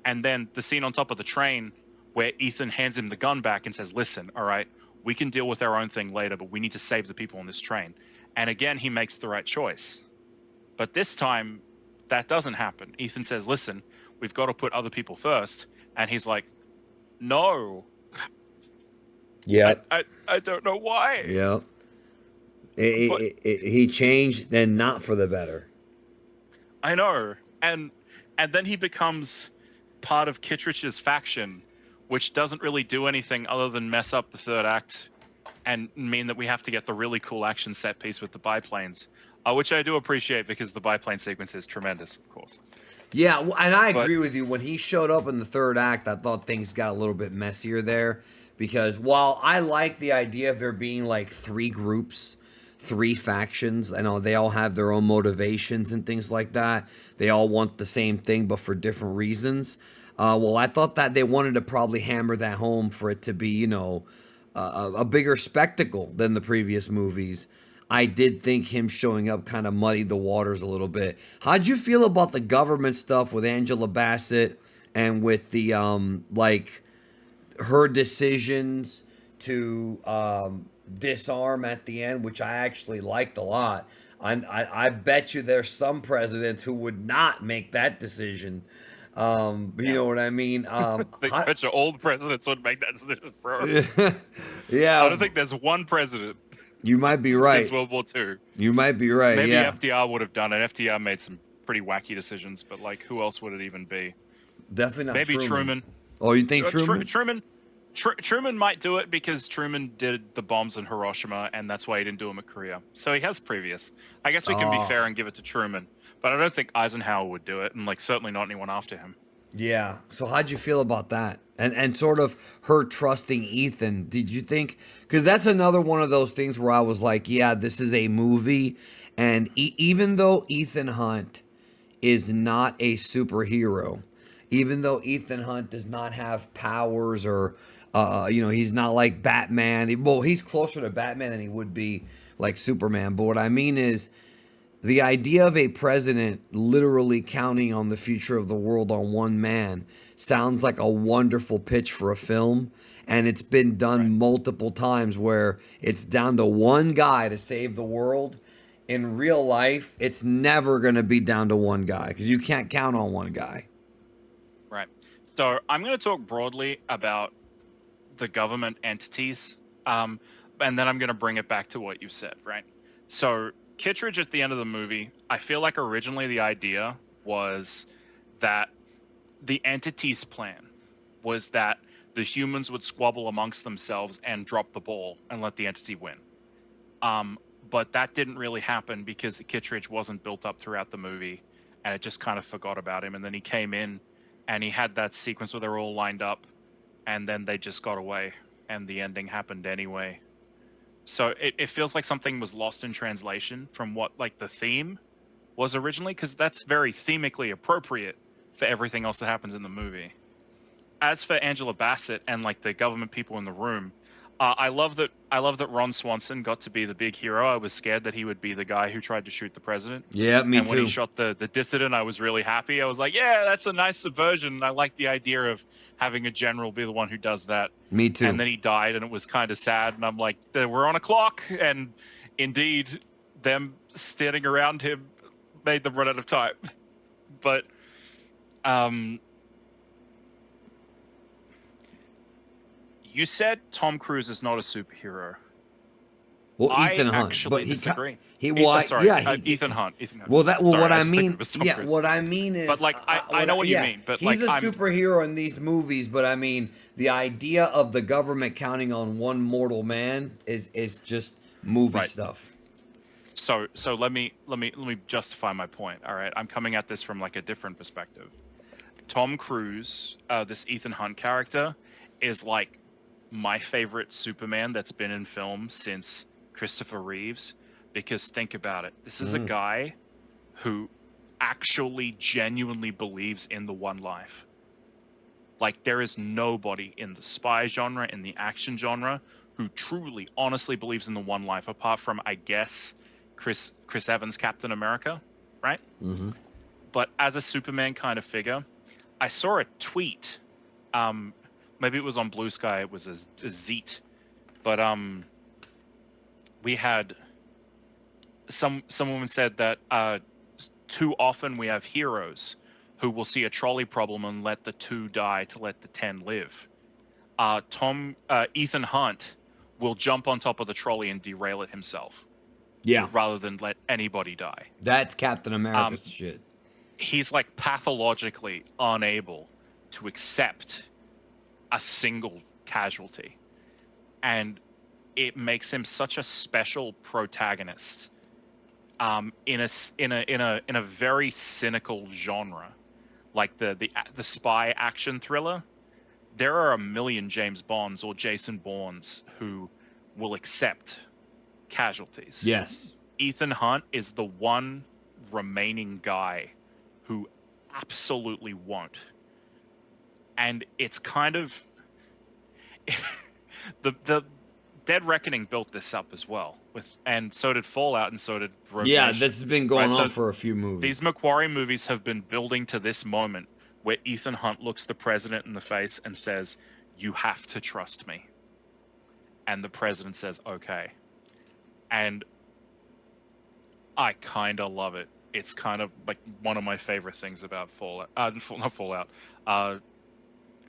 And then the scene on top of the train where Ethan hands him the gun back and says, listen, all right, we can deal with our own thing later, but we need to save the people on this train. And again, he makes the right choice. But this time, that doesn't happen. Ethan says, listen, we've got to put other people first. And he's like, no. Yeah. I don't know why. Yeah. He changed, and not for the better. I know. And then he becomes part of Kittredge's faction, which doesn't really do anything other than mess up the third act and mean that we have to get the really cool action set piece with the biplanes, which I do appreciate because the biplane sequence is tremendous, of course. Yeah, and I agree with you. When he showed up in the third act, I thought things got a little bit messier there, because while I like the idea of there being like three groups, three factions, I know they all have their own motivations and things like that. They all want the same thing, but for different reasons. Well, I thought that they wanted to probably hammer that home for it to be, you know, a bigger spectacle than the previous movies. I did think him showing up kind of muddied the waters a little bit. How'd you feel about the government stuff with Angela Bassett and with the like her decisions to disarm at the end, which I actually liked a lot? I bet you there's some presidents who would not make that decision. You know what I mean? I bet your old presidents would make that decision, bro. Yeah. I don't think there's one president. You might be right. Since World War II. You might be right. Maybe yeah. FDR would have done it. FDR made some pretty wacky decisions, but like, who else would it even be? Definitely not. Maybe Truman. Oh, you think Truman? Truman might do it because Truman did the bombs in Hiroshima, and that's why he didn't do them at Korea. So he has previous. I guess we can be fair and give it to Truman, but I don't think Eisenhower would do it, and like certainly not anyone after him. Yeah. So how'd you feel about that? And sort of her trusting Ethan. Did you think? Because that's another one of those things where I was like, yeah, this is a movie, and even though Ethan Hunt is not a superhero, even though Ethan Hunt does not have powers or you know, he's not like Batman. Well, he's closer to Batman than he would be like Superman. But what I mean is, the idea of a president literally counting on the future of the world on one man sounds like a wonderful pitch for a film. And it's been done multiple times where it's down to one guy to save the world. In real life, it's never going to be down to one guy because you can't count on one guy. Right. So I'm going to talk broadly about the government entities. And then I'm going to bring it back to what you said, right? So Kittredge at the end of the movie, I feel like originally the idea was that the entity's plan was that the humans would squabble amongst themselves and drop the ball and let the entity win. But that didn't really happen because Kittredge wasn't built up throughout the movie, and it just kind of forgot about him. And then he came in and he had that sequence where they're all lined up, and then they just got away and the ending happened anyway. So it feels like something was lost in translation from what like the theme was originally, because that's very themically appropriate for everything else that happens in the movie. As for Angela Bassett and like the government people in the room, I love that. I love that Ron Swanson got to be the big hero. I was scared that he would be the guy who tried to shoot the president. Yeah, me And when he too. shot the dissident, I was really happy. I was like, yeah, that's a nice subversion. I like the idea of having a general be the one who does that. Me too. And then he died, and it was kind of sad. And I'm like, we're on a clock. And indeed, them standing around him made them run out of time. But you said Tom Cruise is not a superhero. Well, I Ethan Hunt, actually but disagree. he Ethan Hunt. Well, that well, Sorry, what I I was thinking mean, it was Tom yeah, Cruise. what I mean is, But like, I know what you mean. But he's like, a superhero in these movies. But I mean, the idea of the government counting on one mortal man is just movie Right. stuff. So let me justify my point. All right, I'm coming at this from like a different perspective. Tom Cruise, this Ethan Hunt character, is like my favorite Superman that's been in film since Christopher Reeves. Because think about it, this is a guy who actually genuinely believes in the one life. Like, there is nobody in the spy genre, in the action genre, who truly, honestly believes in the one life, apart from, I guess, Chris Evans' Captain America, right? Mm-hmm. But as a Superman kind of figure, I saw a tweet. Maybe it was on Blue Sky. It was a Zeet, but we had some woman said that too often we have heroes who will see a trolley problem and let the 2 die to let the 10 live. Ethan Hunt will jump on top of the trolley and derail it himself. Yeah, Rather than let anybody die. that's Captain America's shit. He's like pathologically unable to accept a single casualty, and it makes him such a special protagonist in a very cynical genre, like the spy action thriller. There are a million James Bonds or Jason Bournes who will accept casualties. Yes. Ethan Hunt is the one remaining guy who absolutely won't. And it's kind of the Dead Reckoning built this up as well, and so did Fallout, and so did Rogue Yeah, Nation. this has been going Right, on so for a few movies. these Macquarie movies have been building to this moment where Ethan Hunt looks the president in the face and says, "You have to trust me." And the president says, "Okay." And I kind of love it. It's kind of like one of my favorite things about Fallout. Not Fallout. The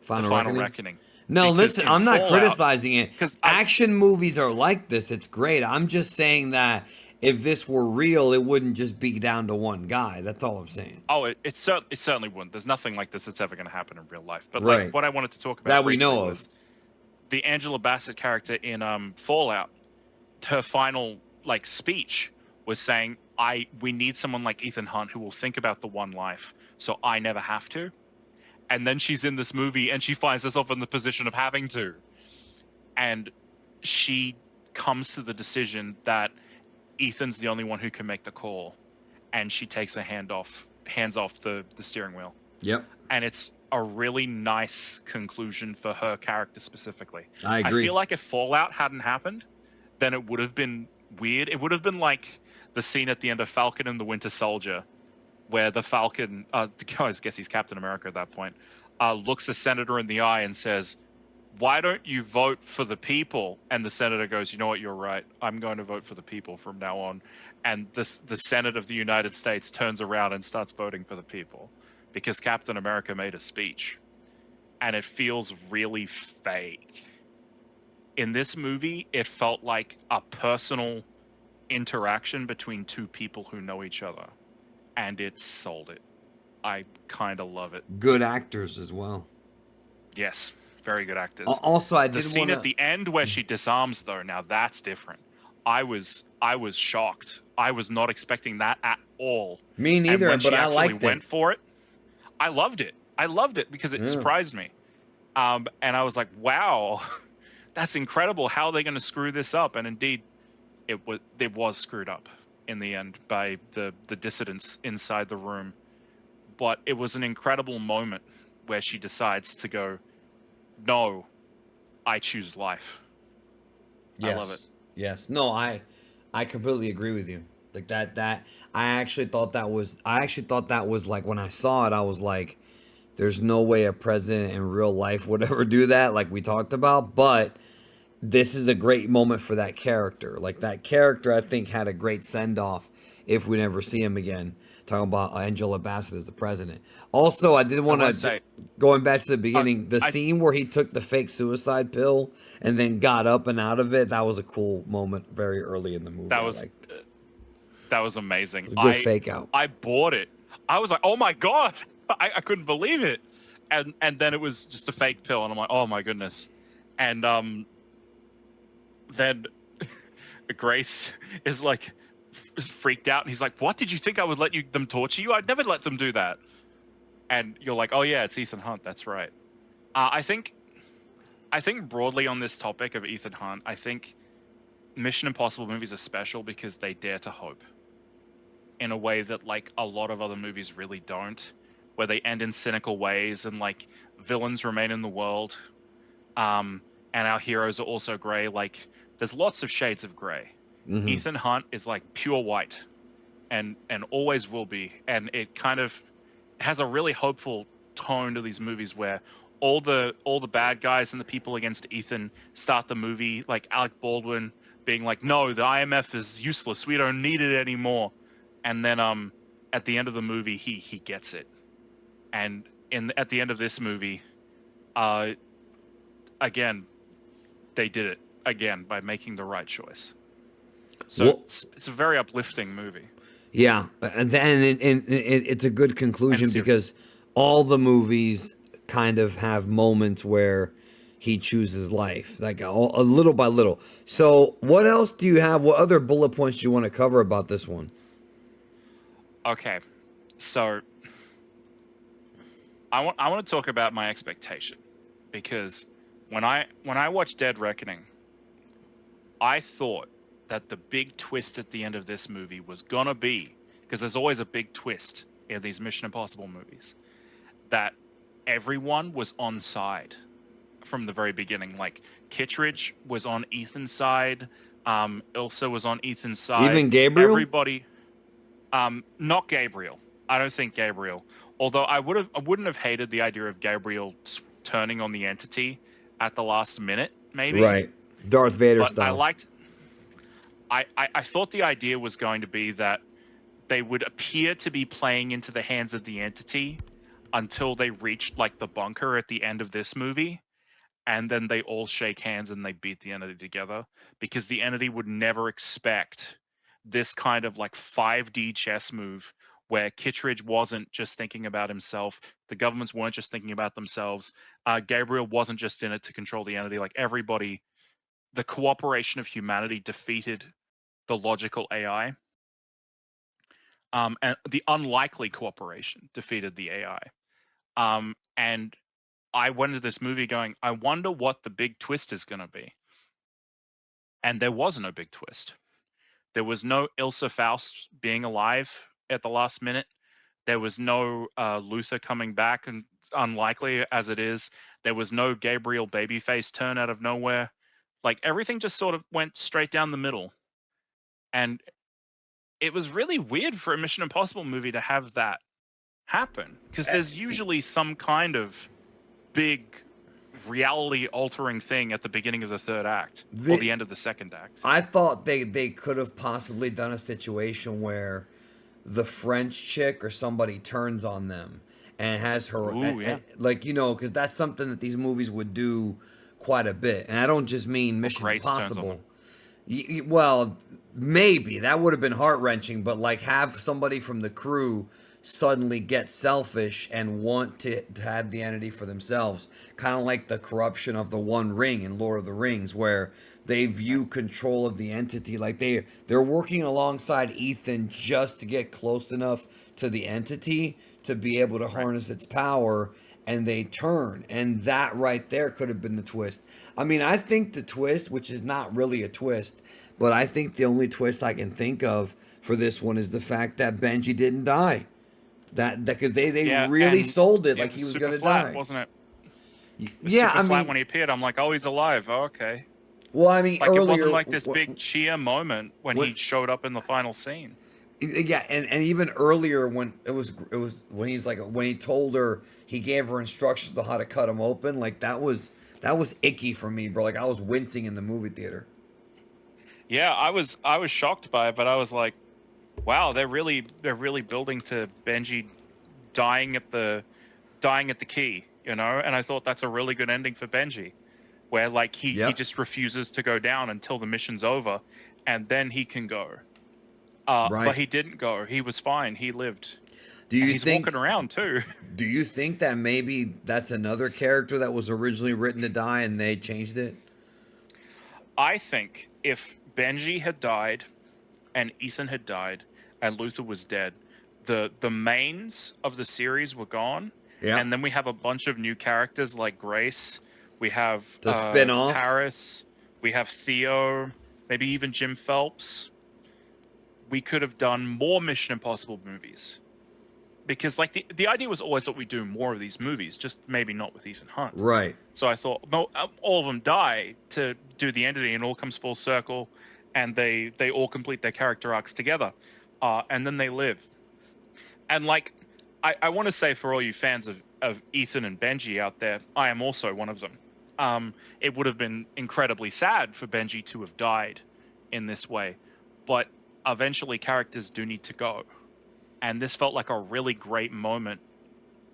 Final Reckoning. No, Because listen, in I'm not Fallout- criticizing it. 'cause Action movies are like this. It's great. I'm just saying that if this were real, it wouldn't just be down to one guy. That's all I'm saying. Oh, it certainly wouldn't. There's nothing like this that's ever going to happen in real life. But Right. like what I wanted to talk about That we briefly know of. was the Angela Bassett character in Fallout. Her final like speech was saying, we need someone like Ethan Hunt who will think about the one life, so I never have to." And then she's in this movie and she finds herself in the position of having to. And she comes to the decision that Ethan's the only one who can make the call. And she takes her hands off the steering wheel. Yep. And it's a really nice conclusion for her character specifically. I agree. I feel like if Fallout hadn't happened, then it would have been weird. It would have been like the scene at the end of Falcon and the Winter Soldier, where the Falcon, I guess he's Captain America at that point, looks a senator in the eye and says, "Why don't you vote for the people?" And the senator goes, "You know what, you're right. I'm going to vote for the people from now on." And the Senate of the United States turns around and starts voting for the people because Captain America made a speech. And it feels really fake. In this movie, it felt like a personal interaction between two people who know each other. And it sold it. I kind of love it. Good actors as well. Yes, very good actors. Also, I did the scene wanna... at the end where she disarms, though, now that's different. I was shocked. I was not expecting that at all. Me neither, and when but she I actually liked went it. for it. I loved it. I loved it because it surprised me. And I was like, wow, that's incredible. How are they going to screw this up? And indeed, it was screwed up in the end by the dissidents inside the room. But it was an incredible moment where she decides to go, "No, I choose life." I love it. Yes. Yes. No, I completely agree with you. Like that I actually thought that was like when I saw it, I was like, there's no way a president in real life would ever do that, like we talked about. But this is a great moment for that character. Like that character, I think had a great send off if we never see him again. Talking about Angela Bassett as the president. Also, I did I want want to to say, going back to the uh, beginning, the I scene where he took the fake suicide pill and then got up and out of it. That was a cool moment, very early in the movie. that I was liked. It that was amazing. was a good fake out. I bought it. I was like, oh my god, I couldn't believe it, and then it was just a fake pill, and I'm like, oh my goodness, and then Grace is like freaked out, and he's like, what did you think I would let them torture you? I'd never let them do that. And you're like, oh yeah, it's Ethan Hunt. That's right. I think broadly on this topic of Ethan Hunt, I think Mission Impossible movies are special because they dare to hope in a way that like a lot of other movies really don't, where they end in cynical ways and like villains remain in the world, and our heroes are also gray. Like there's lots of shades of gray. Mm-hmm. Ethan Hunt is like pure white, and always will be, and it kind of has a really hopeful tone to these movies where all the bad guys and the people against Ethan start the movie like Alec Baldwin being like, no, the IMF is useless, we don't need it anymore, and then at the end of the movie he gets it, and at the end of this movie, uh again they did it again by making the right choice. So Well, it's a very uplifting movie. yeah, it's a good And conclusion because all the movies kind of have moments where he chooses life, like a little by little. So, what else do you have? What other bullet points do you want to cover about this one? Okay, so I want to talk about my expectation, because when I watched Dead Reckoning, I thought that the big twist at the end of this movie was gonna be, because there's always a big twist in these Mission Impossible movies, that everyone was on side from the very beginning. Like Kittredge was on Ethan's side, Ilsa was on Ethan's side. Even Gabriel? Everybody, not Gabriel. I don't think Gabriel. Although I wouldn't have hated the idea of Gabriel turning on the entity at the last minute, maybe. Right. Darth Vader But I style. liked. I thought the idea was going to be that they would appear to be playing into the hands of the entity until they reached like the bunker at the end of this movie, and then they all shake hands and they beat the entity together, because the entity would never expect this kind of like 5D chess move where Kittredge wasn't just thinking about himself, the governments weren't just thinking about themselves, Gabriel wasn't just in it to control the entity. Like everybody, the cooperation of humanity defeated the logical AI, and the unlikely cooperation defeated the AI. And I went into this movie going, I wonder what the big twist is going to be. And there was no big twist. There was no Ilsa Faust being alive at the last minute. There was no Luther coming back, and unlikely as it is. There was no Gabriel babyface turn out of nowhere. Like everything just sort of went straight down the middle. And it was really weird for a Mission Impossible movie to have that happen, because there's usually some kind of big reality altering thing at the beginning of the third act or the end of the second act. I thought they could have possibly done a situation where the French chick or somebody turns on them and has her Ooh, yeah. like because that's something that these movies would do quite a bit. And I don't just mean Or Mission Grace turns on them. Impossible. Well, maybe that would have been heart wrenching, but like have somebody from the crew suddenly get selfish and want to have the entity for themselves, kind of like the corruption of the One Ring in Lord of the Rings, where they view control of the entity like they're working alongside Ethan just to get close enough to the entity to be able to harness its power, and they turn, and that right there could have been the twist. I mean, I think the twist, which is not really a twist, but I think the only twist I can think of for this one is the fact that Benji didn't die. That because they Yeah, really and sold it it like he was was super gonna flat, die. wasn't it? It was Yeah, super I flat when mean, he appeared. I'm like, oh, he's alive. Oh, okay. Well, I mean, Like, it wasn't earlier like this big cheer moment when when he showed up in the final scene. yeah, and even earlier when it was when he's like when he told her he gave her instructions on how to cut him open, like that was icky for me, bro. Like I was wincing in the movie theater. Yeah, I was shocked by it, but I was like, wow, they're really building to Benji dying at the dying at the key, you know? And I thought that's a really good ending for Benji, where like he Yep. just refuses to go down until the mission's over, and then he can go. But Right. he didn't go. He was fine. He lived, Do and you he's walking think around too. do you think that maybe that's another character that was originally written to die and they changed it? I think if Benji had died and Ethan had died and Luther was dead, the mains of the series were gone, Yeah. and then we have a bunch of new characters like Grace, we have To spin off? Paris, we have Theo, maybe even Jim Phelps. We could have done more Mission Impossible movies because like the idea was always that we do more of these movies, just maybe not with Ethan Hunt. Right. So I thought, no, all of them die to do the entity, and it all comes full circle, and they all complete their character arcs together, and then they live. And like, I want to say for all you fans of Ethan and Benji out there, I am also one of them. It would have been incredibly sad for Benji to have died in this way, but eventually characters do need to go, and this felt like a really great moment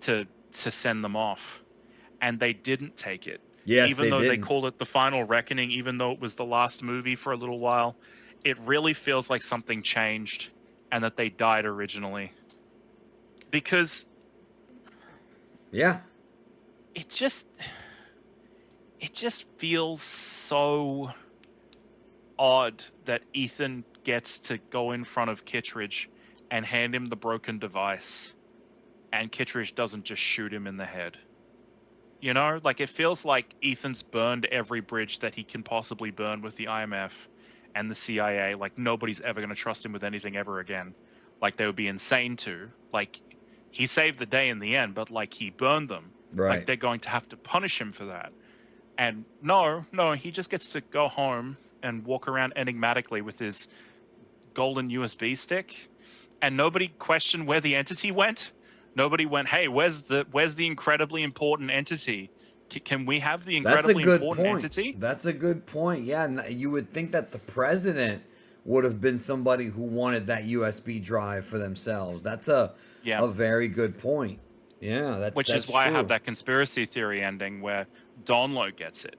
to send them off, and they didn't take it. Yes, Even they though they didn't. called it the final reckoning, even though it was the last movie for a little while, it really feels like something changed and that they died originally. Because Yeah. it just it just feels so odd that Ethan gets to go in front of Kittredge and hand him the broken device, and Kittredge doesn't just shoot him in the head. You know, like it feels like Ethan's burned every bridge that he can possibly burn with the IMF and the CIA. Like nobody's ever going to trust him with anything ever again. Like they would be insane to. Like he saved the day in the end, but like he burned them. Like Right. they're going to have to punish him for that. And no, he just gets to go home and walk around enigmatically with his golden USB stick, and nobody questioned where the entity went. Nobody went, "Hey, where's the incredibly important entity? Can we have the That's a incredibly good important point. entity?" That's a good point. Yeah, you would think that the president would have been somebody who wanted that USB drive for themselves. That's Yeah, a very good point. Yeah, which that's is why I have true. that conspiracy theory ending where Donlo gets it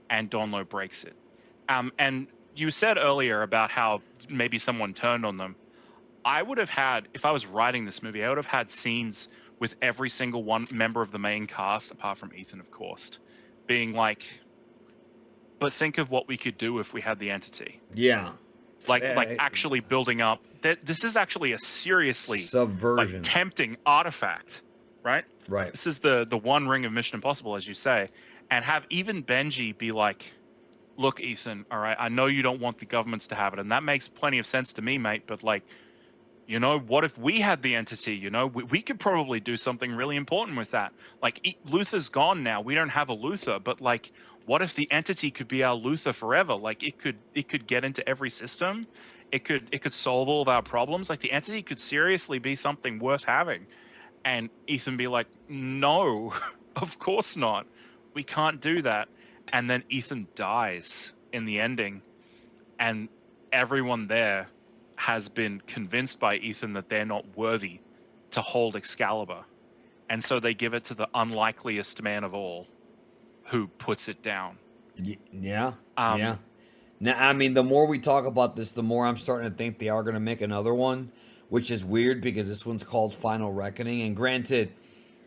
and Donlo breaks it. And you said earlier about how maybe someone turned on them. I would have had, if I was writing this movie, I would have had scenes with every single one member of the main cast, apart from Ethan, of course, being like, but think of what we could do if we had the entity. Yeah. Like actually building up that this is actually a seriously like Subversion. tempting artifact, right? Right. This is the one ring of Mission Impossible, as you say, and have even Benji be like, look, Ethan, all right, I know you don't want the governments to have it, and that makes plenty of sense to me, mate, but like, you know, what if we had the entity? You know, we could probably do something really important with that. Like, Luther's gone now. We don't have a Luther, but like, what if the entity could be our Luther forever? Like, it could get into every system. It could solve all of our problems. Like, the entity could seriously be something worth having. And Ethan be like, no, of course not. We can't do that. And then Ethan dies in the ending, and everyone there has been convinced by Ethan that they're not worthy to hold Excalibur. And so they give it to the unlikeliest man of all, who puts it down. Yeah. Yeah. Um, Now, I mean, the more we talk about this, the more I'm starting to think they are going to make another one, which is weird because this one's called Final Reckoning. And granted,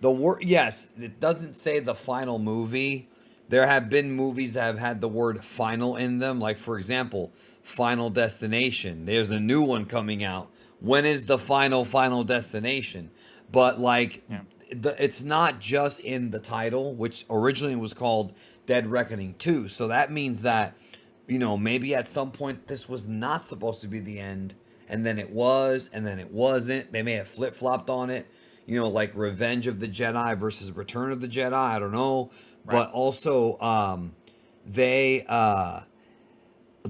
the word, yes, it doesn't say the final movie. There have been movies that have had the word final in them. Like, for example, Final Destination. There's a new one coming out. When is the final destination? But, like, yeah, it's not just in the title, which originally was called Dead Reckoning 2. So that means that maybe at some point this was not supposed to be the end, and then it was, and then it wasn't. They may have flip flopped on it, like Revenge of the Jedi versus Return of the Jedi. I don't know, right. but also they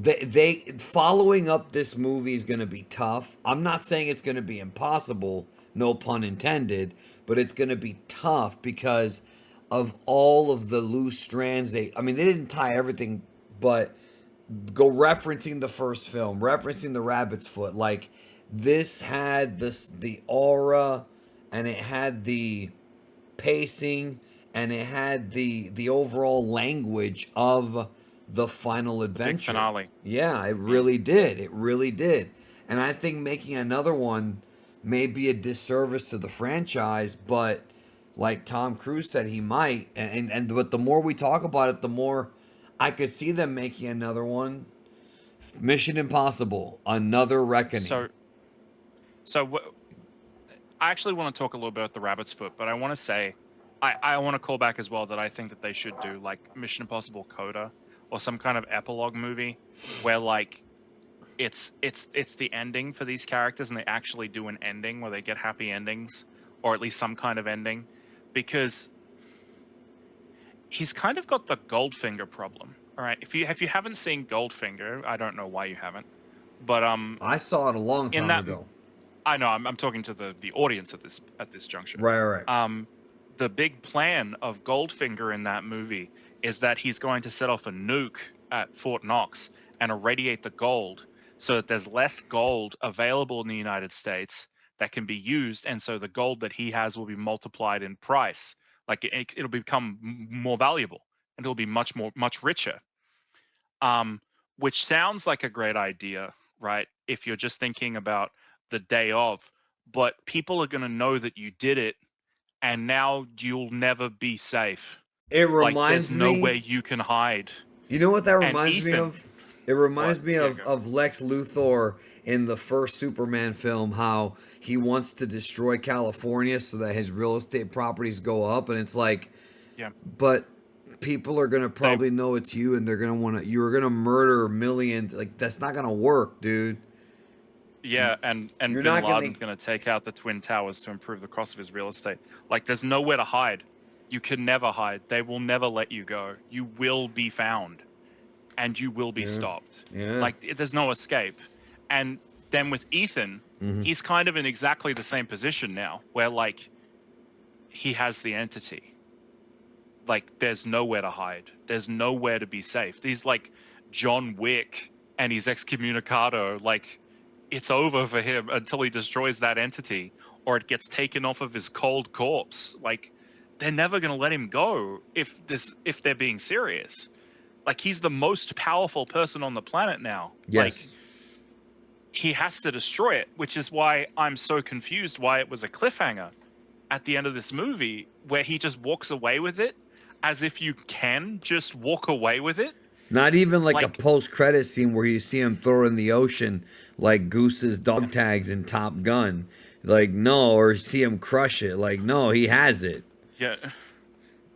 they following up this movie is going to be tough. I'm not saying it's going to be impossible, no pun intended, but it's going to be tough because of all of the loose strands. I mean, they didn't tie everything, but go referencing the first film, referencing the rabbit's foot, like this had the aura, and it had the pacing, and it had the overall language of the final The big adventure. finale. Yeah, it Mm. really did. It really did. And I think making another one may be a disservice to the franchise, but like Tom Cruise said, he might. And but the more we talk about it, the more I could see them making another one. Mission Impossible, Another Reckoning. So, so I actually want to talk a little bit about the rabbit's foot, but I want to say, I want to call back as well that I think that they should do like Mission Impossible Coda or some kind of epilogue movie where like it's the ending for these characters and they actually do an ending where they get happy endings or at least some kind of ending, because he's kind of got the Goldfinger problem. All right, if you haven't seen Goldfinger, I don't know why you haven't, but I saw it a long in time that ago. I know I'm talking to the audience at this juncture. Right. The big plan of Goldfinger in that movie is that he's going to set off a nuke at Fort Knox and irradiate the gold so that there's less gold available in the United States that can be used, and so the gold that he has will be multiplied in price. Like it'll become more valuable and it'll be much richer. Um, which sounds like a great idea, right? If you're just thinking about the day of, but people are going to know that you did it, and now you'll never be safe. It Like there's reminds nowhere me. you can hide. You know what that And reminds me Ethan, of? It reminds what? me Yeah, of, go. of Lex Luthor in the first Superman film, how he wants to destroy California so that his real estate properties go up. And it's like, Yeah, but people are going to they. probably know it's you, and they're going to want to, you're going to murder millions. Like, that's not going to work, dude. Yeah, and You're Bin not going Laden's to. going to take out the Twin Towers to improve the cost of his real estate. Like there's nowhere to hide. You can never hide. They will never let you go. You will be found, and you will be Yeah. stopped. Yeah. Like there's no escape. And then with Ethan, Mm-hmm. he's kind of in exactly the same position now, where like he has the entity. Like there's nowhere to hide. There's nowhere to be safe. These like John Wick and his excommunicado, like it's over for him until he destroys that entity or it gets taken off of his cold corpse. Like they're never going to let him go if they're being serious. Like he's the most powerful person on the planet now. Like Yes. he has to destroy it, which is why I'm so confused why it was a cliffhanger at the end of this movie where he just walks away with it as if you can just walk away with it. Not even like a Like, post-credit scene where you see him throw in the ocean like Goose's dog tags in Top Gun. Like, no, or see him crush it. Like, no, he has it. yeah.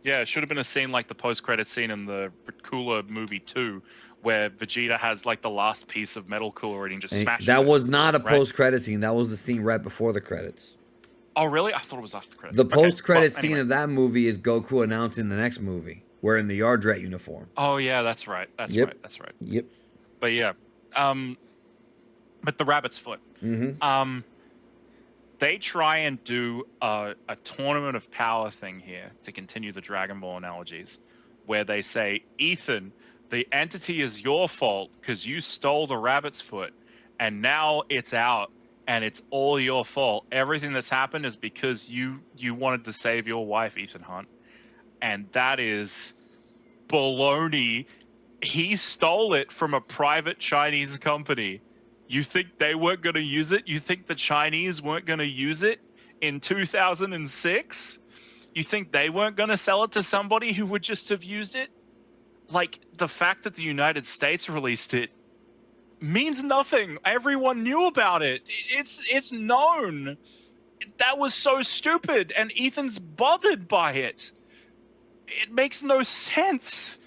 Yeah, it should have been a scene like the post-credit scene in the Cooler movie 2 where Vegeta has like the last piece of metal cooler and he just And smashes that it, was not a right? post-credit scene. That was the scene right before the credits. Oh, really? I thought it was after the credits. The Okay. Well, post-credit scene anyway. of that movie is Goku announcing the next movie, wearing the Yard Rat uniform. Oh, yeah, that's right. That's Yep. right. That's right. Yep. But yeah. But the rabbit's foot. Mm-hmm. They try and do a tournament of power thing here to continue the Dragon Ball analogies, where they say, Ethan, the entity is your fault because you stole the rabbit's foot, and now it's out, and it's all your fault. Everything that's happened is because you wanted to save your wife, Ethan Hunt, and that is baloney. He stole it from a private Chinese company. You think they weren't going to use it? You think the Chinese weren't going to use it in 2006? You think they weren't going to sell it to somebody who would just have used it? Like, the fact that the United States released it means nothing. Everyone knew about it. It's known. That was so stupid, and Ethan's bothered by it. It makes no sense.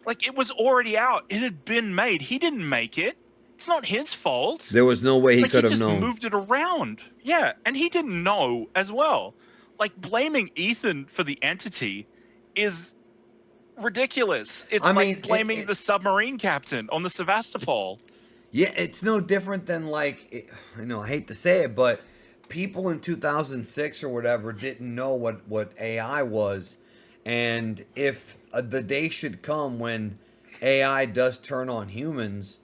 Like, it was already out. It had been made. He didn't make it. It's not his fault. There was no way he Like, could he have just known. moved it around. Yeah, and he didn't know as well. Like, blaming Ethan for the entity is ridiculous. It's I like mean, blaming the submarine captain on the Sevastopol. yeah, it's no different than like, I hate to say it, but people in 2006 or whatever didn't know what AI was, and if the day should come when AI does turn on humans,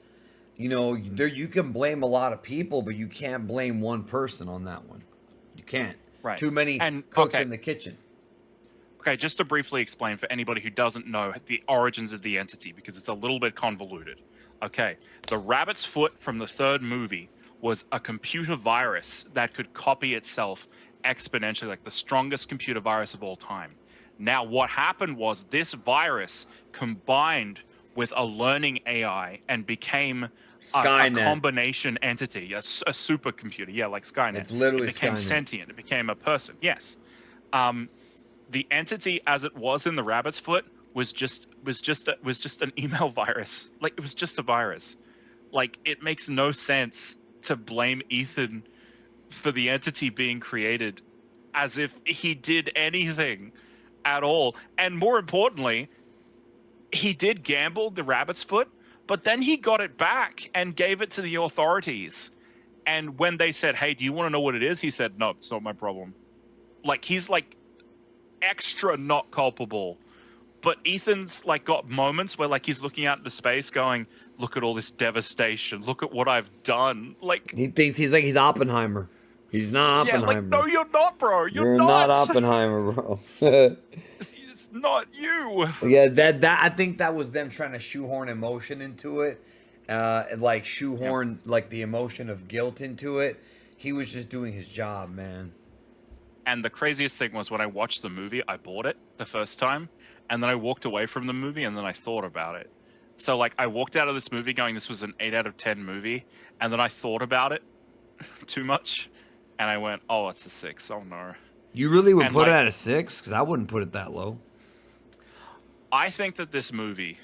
there you can blame a lot of people, but you can't blame one person on that one. You can't. Right. Too many And cooks in the kitchen. okay, just to briefly explain for anybody who doesn't know the origins of the entity, because it's a little bit convoluted. Okay, the rabbit's foot from the third movie was a computer virus that could copy itself exponentially, like the strongest computer virus of all time. Now, what happened was this virus combined with a learning AI and became a Skynet. combination entity, a supercomputer. Yeah, like Skynet. It's It literally became Skynet. sentient. It became a person. Yes. Um, the entity as it was in the rabbit's foot was just an email virus. Like it was just a virus. Like it makes no sense to blame Ethan for the entity being created as if he did anything at all. And more importantly, he did gamble the rabbit's foot, but then he got it back and gave it to the authorities. And when they said, "Hey, do you want to know what it is?" he said, "No, it's not my problem." Like he's like extra not culpable. But Ethan's like got moments where like he's looking out into space going, "Look at all this devastation. Look at what I've done." Like, He thinks he's Oppenheimer. He's not yeah, like Oppenheimer. no, you're not, bro. You're You're not not. Oppenheimer, bro. It's not you. Yeah, that I think that was them trying to shoehorn emotion into it, like Yep. shoehorn like the emotion of guilt into it. He was just doing his job, man. And the craziest thing was when I watched the movie, I bought it the first time, and then I walked away from the movie, and then I thought about it. So like I walked out of this movie going, "This was an 8 out of 10 movie," and then I thought about it too much, and I went, "Oh, it's a 6. Oh no." You really would And put it like at a 6? Because I wouldn't put it that low. I think that this movie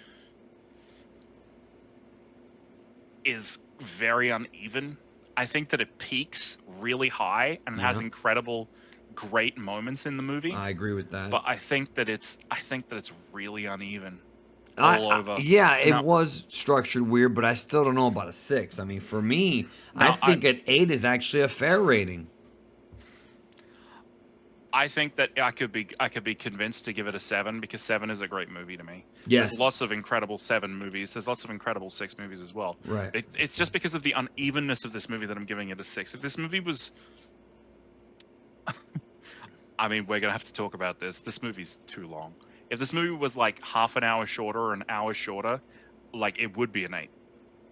is very uneven. I think that it peaks really high and has Yeah, incredible, great moments in the movie. I agree with that. But I think that it's really uneven all over. Yeah, it No, was structured weird, but I still don't know about a 6. I mean, for me, I no, think an 8 is actually a fair rating. I think that I could be convinced to give it a 7 because 7 is a great movie to me. There's Yes, lots of incredible 7 movies. There's lots of incredible 6 movies as well. right. It's just because of the unevenness of this movie that I'm giving it a 6. If this movie was, I mean, we're gonna have to talk about this. This movie's too long. If this movie was like half an hour shorter or an hour shorter, like it would be an 8.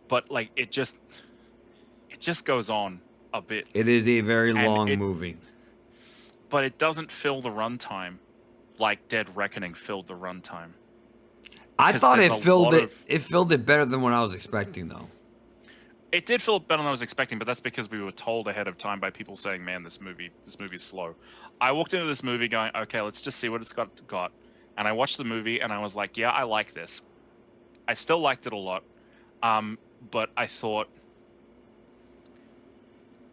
But like it just goes on a bit, It is a very and long it movie. but it doesn't fill the runtime like Dead Reckoning filled the runtime. I Because thought there's it a filled lot it. of It filled it better than what I was expecting, though. it did feel better than I was expecting, but that's because we were told ahead of time by people saying, "Man, this movie's slow." I walked into this movie going, "Okay, let's just see what it's got." And I watched the movie and I was like, "Yeah, I like this." I still liked it a lot. Um, but I thought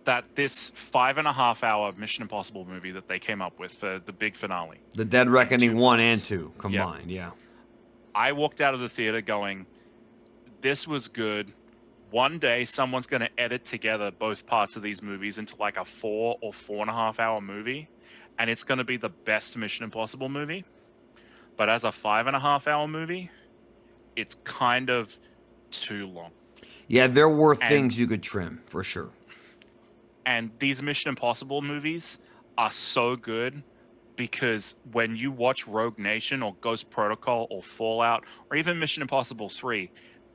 that this 5.5 hour Mission Impossible movie that they came up with for the big finale The Dead in two Reckoning 1 and parts. 2 Yeah. combined. Yeah. I walked out of the theater going, "This was good. One day someone's going to edit together both parts of these movies into like a 4 or 4.5 hour movie, and it's going to be the best Mission Impossible movie." But as a 5.5 hour movie, it's kind of too long. Yeah, there were And things you could trim for sure. these Mission Impossible movies are so good because when you watch Rogue Nation or Ghost Protocol or Fallout or even Mission Impossible 3,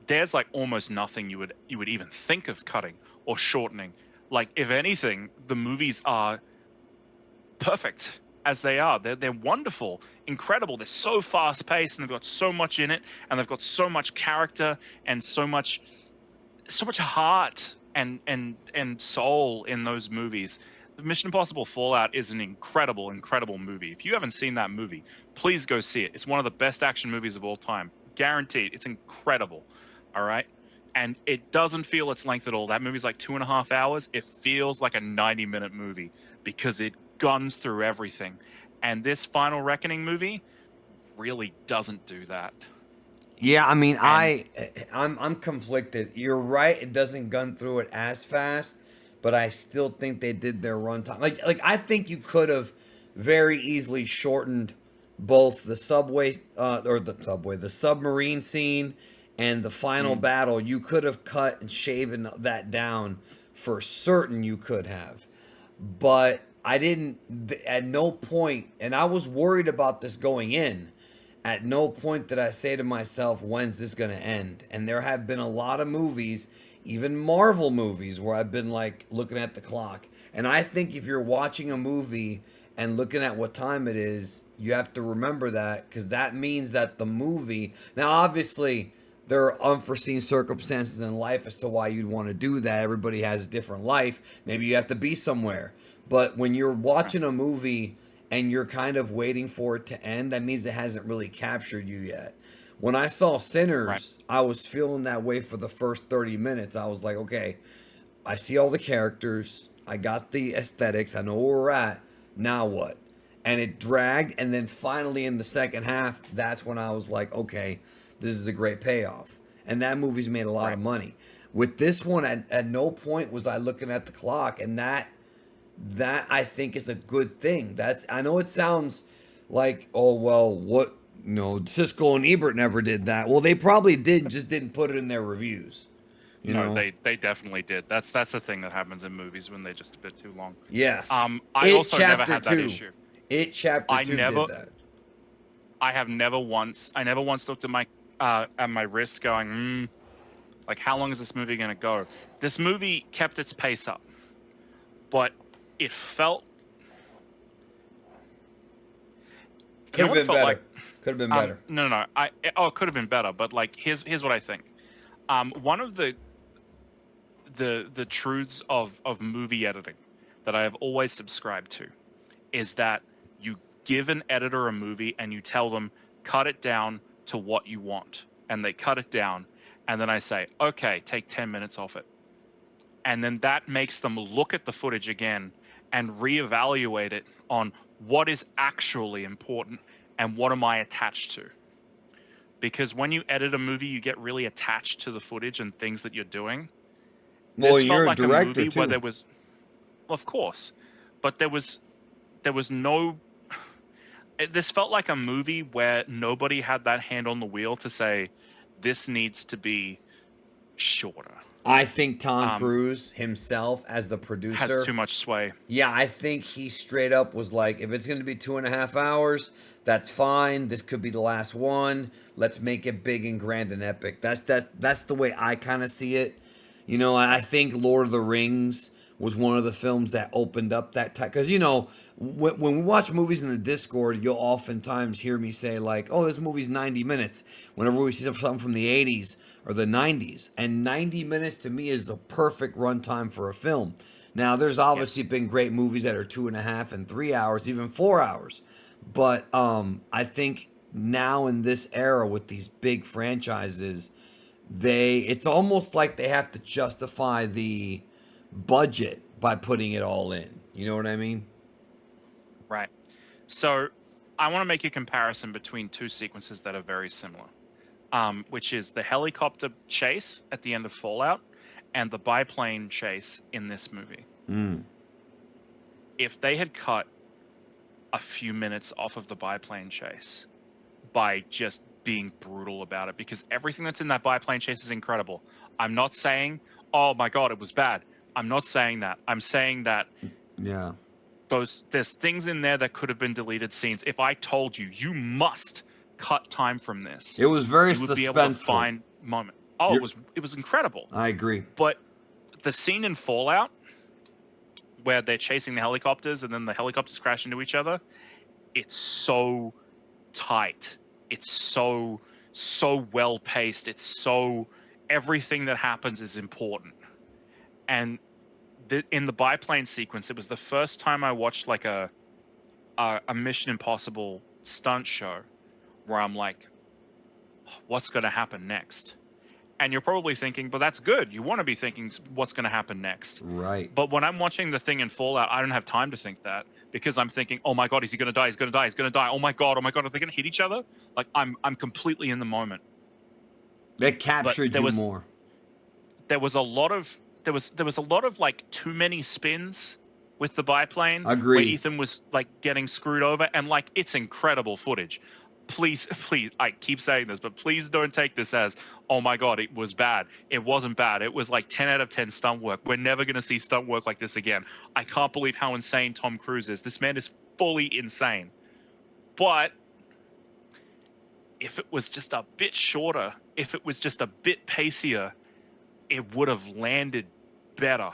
there's like almost nothing you would even think of cutting or shortening. Like if anything, the movies are perfect as they are. They're wonderful, incredible. They're so fast paced and they've got so much in it and they've got so much character and so much heart and soul in those movies. Mission Impossible Fallout is an incredible, incredible movie. If you haven't seen that movie, please go see it. It's one of the best action movies of all time. Guaranteed. It's incredible. All right. And it doesn't feel its length at all. That movie's like 2.5 hours. It feels like a 90-minute movie because it guns through everything. And this Final Reckoning movie really doesn't do that. Yeah, I mean, And I'm conflicted. You're right; it doesn't gun through it as fast, but I still think they did their runtime. Like I think you could have very easily shortened both the the submarine scene, and the final mm, battle. You could have cut and shaven that down for certain. You could have, but I didn't. At no point, and I was worried about this going in. At no point did I say to myself, when's this going to end? And there have been a lot of movies, even Marvel movies, where I've been like looking at the clock. And I think if you're watching a movie and looking at what time it is, you have to remember that, because that means that the movie. Now, obviously, there are unforeseen circumstances in life as to why you'd want to do that. Everybody has a different life. Maybe you have to be somewhere. But when you're right, watching a movie and you're kind of waiting for it to end, that means it hasn't really captured you yet. When I saw right, Sinners, I was feeling that way for the first 30 minutes. I was like, okay, I see all the characters, I got the aesthetics, I know where we're at. Now what? And it dragged, and then finally in the second half, that's when I was like, okay, this is a great payoff. And that movie's made a lot right. of money. With this one, at no point was I looking at the clock, and that I think is a good thing. That's I know it sounds like, oh well, what, Siskel and Ebert never did that. Well, they probably did, just didn't put it in their reviews. You No, know? they definitely did. That's the thing that happens in movies when they're just a bit too long. Yes. I It also never chapter had that two. issue. It chapter I two never, did that. I never once looked at my wrist going, like, how long is this movie going to go? This movie kept its pace up, but it felt, you Could know have what it been felt like? better. Could have been better. No. It could have been better, but like, here's what I think. One of the truths of movie editing that I have always subscribed to is that you give an editor a movie and you tell them, cut it down to what you want, and they cut it down, and then I say, okay, take 10 minutes off it, and then that makes them look at the footage again and reevaluate it on what is actually important and what am I attached to. Because when you edit a movie, you get really attached to the footage and things that you're doing. Well, This felt you're a like a director movie where too. there was, well, of course, but there was no. This felt like a movie where nobody had that hand on the wheel to say, this needs to be shorter. I think Tom Um, Cruise himself as the has producer. too much sway. Yeah, I think he straight up was like, if it's going to be 2.5 hours, that's fine. This could be the last one. Let's make it big and grand and epic. That's the way I kind of see it. I think Lord of the Rings was one of the films that opened up that time. Because, when we watch movies in the Discord, you'll oftentimes hear me say, like, oh, this movie's 90 minutes. Whenever we see something from the 80s or the 90s. And 90 minutes to me is the perfect runtime for a film. Now, there's obviously Yes. been great movies that are 2.5 and 3 hours, even 4 hours. But I think now in this era with these big franchises, it's almost like they have to justify the budget by putting it all in. You know what I mean? Right. So I want to make a comparison between two sequences that are very similar, which is the helicopter chase at the end of Fallout and the biplane chase in this movie. Mm. If they had cut a few minutes off of the biplane chase by just being brutal about it, because everything that's in that biplane chase is incredible. I'm not saying, oh my God, it was bad. I'm not saying that. I'm saying that Yeah. there's things in there that could have been deleted scenes. If I told you, you must cut time from this, It was very you would be able to suspenseful. find moment. Oh, You're, it was incredible. I agree. But the scene in Fallout where they're chasing the helicopters and then the helicopters crash into each other, it's so tight. It's so well paced. It's so everything that happens is important. And in the biplane sequence, it was the first time I watched like a Mission Impossible stunt show where I'm like, what's going to happen next? And you're probably thinking, but that's good. You want to be thinking what's going to happen next. Right. But when I'm watching the thing in Fallout, I don't have time to think that because I'm thinking, oh my God, is he going to die? He's going to die. He's going to die. Oh my God. Are they going to hit each other? Like I'm completely in the moment. That But captured you more. there was a lot of like too many spins with the biplane where Agreed. Ethan was like getting screwed over, and like it's incredible footage. Please, please, I keep saying this, but please don't take this as, oh my God, it was bad. It wasn't bad. It was like 10 out of 10 stunt work. We're never going to see stunt work like this again. I can't believe how insane Tom Cruise is. This man is fully insane. But if it was just a bit shorter, if it was just a bit pacier, it would have landed better.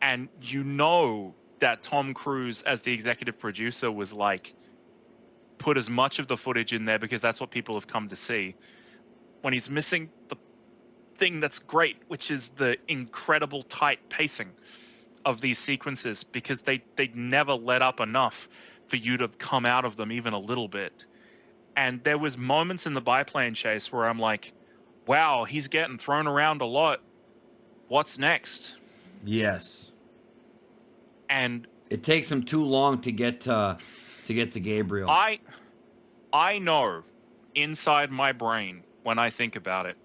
And you know that Tom Cruise, as the executive producer, was like, put as much of the footage in there because that's what people have come to see. When he's missing the thing that's great, which is the incredible tight pacing of these sequences, because they never let up enough for you to come out of them even a little bit. And there was moments in the biplane chase where I'm like, wow, he's getting thrown around a lot. What's next? Yes. And it takes him too long to get to Gabriel. I know inside my brain when I think about it,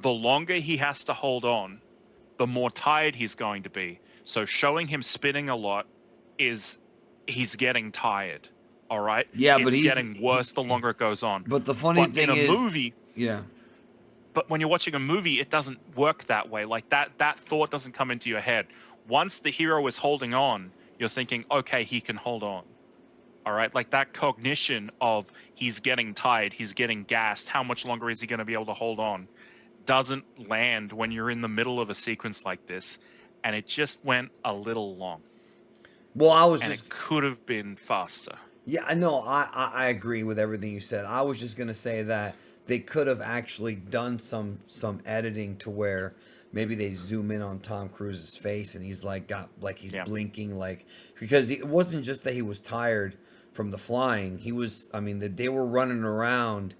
the longer he has to hold on, the more tired he's going to be. So showing him spinning a lot is he's getting tired. All right. Yeah, it's but he's getting worse the longer it goes on. But the funny thing in a is, movie, yeah. But when you're watching a movie, it doesn't work that way. Like that thought doesn't come into your head. Once the hero is holding on, you're thinking, okay, he can hold on. All right, like that cognition of he's getting tired, he's getting gassed, how much longer is he going to be able to hold on, doesn't land when you're in the middle of a sequence like this. And it just went a little long. Well, it could have been faster. Yeah, I know. I agree with everything you said. I was just gonna say that they could have actually done some editing to where maybe they zoom in on Tom Cruise's face and he's like he's blinking, like, because it wasn't just that he was tired from the flying. He was, I mean, they were running around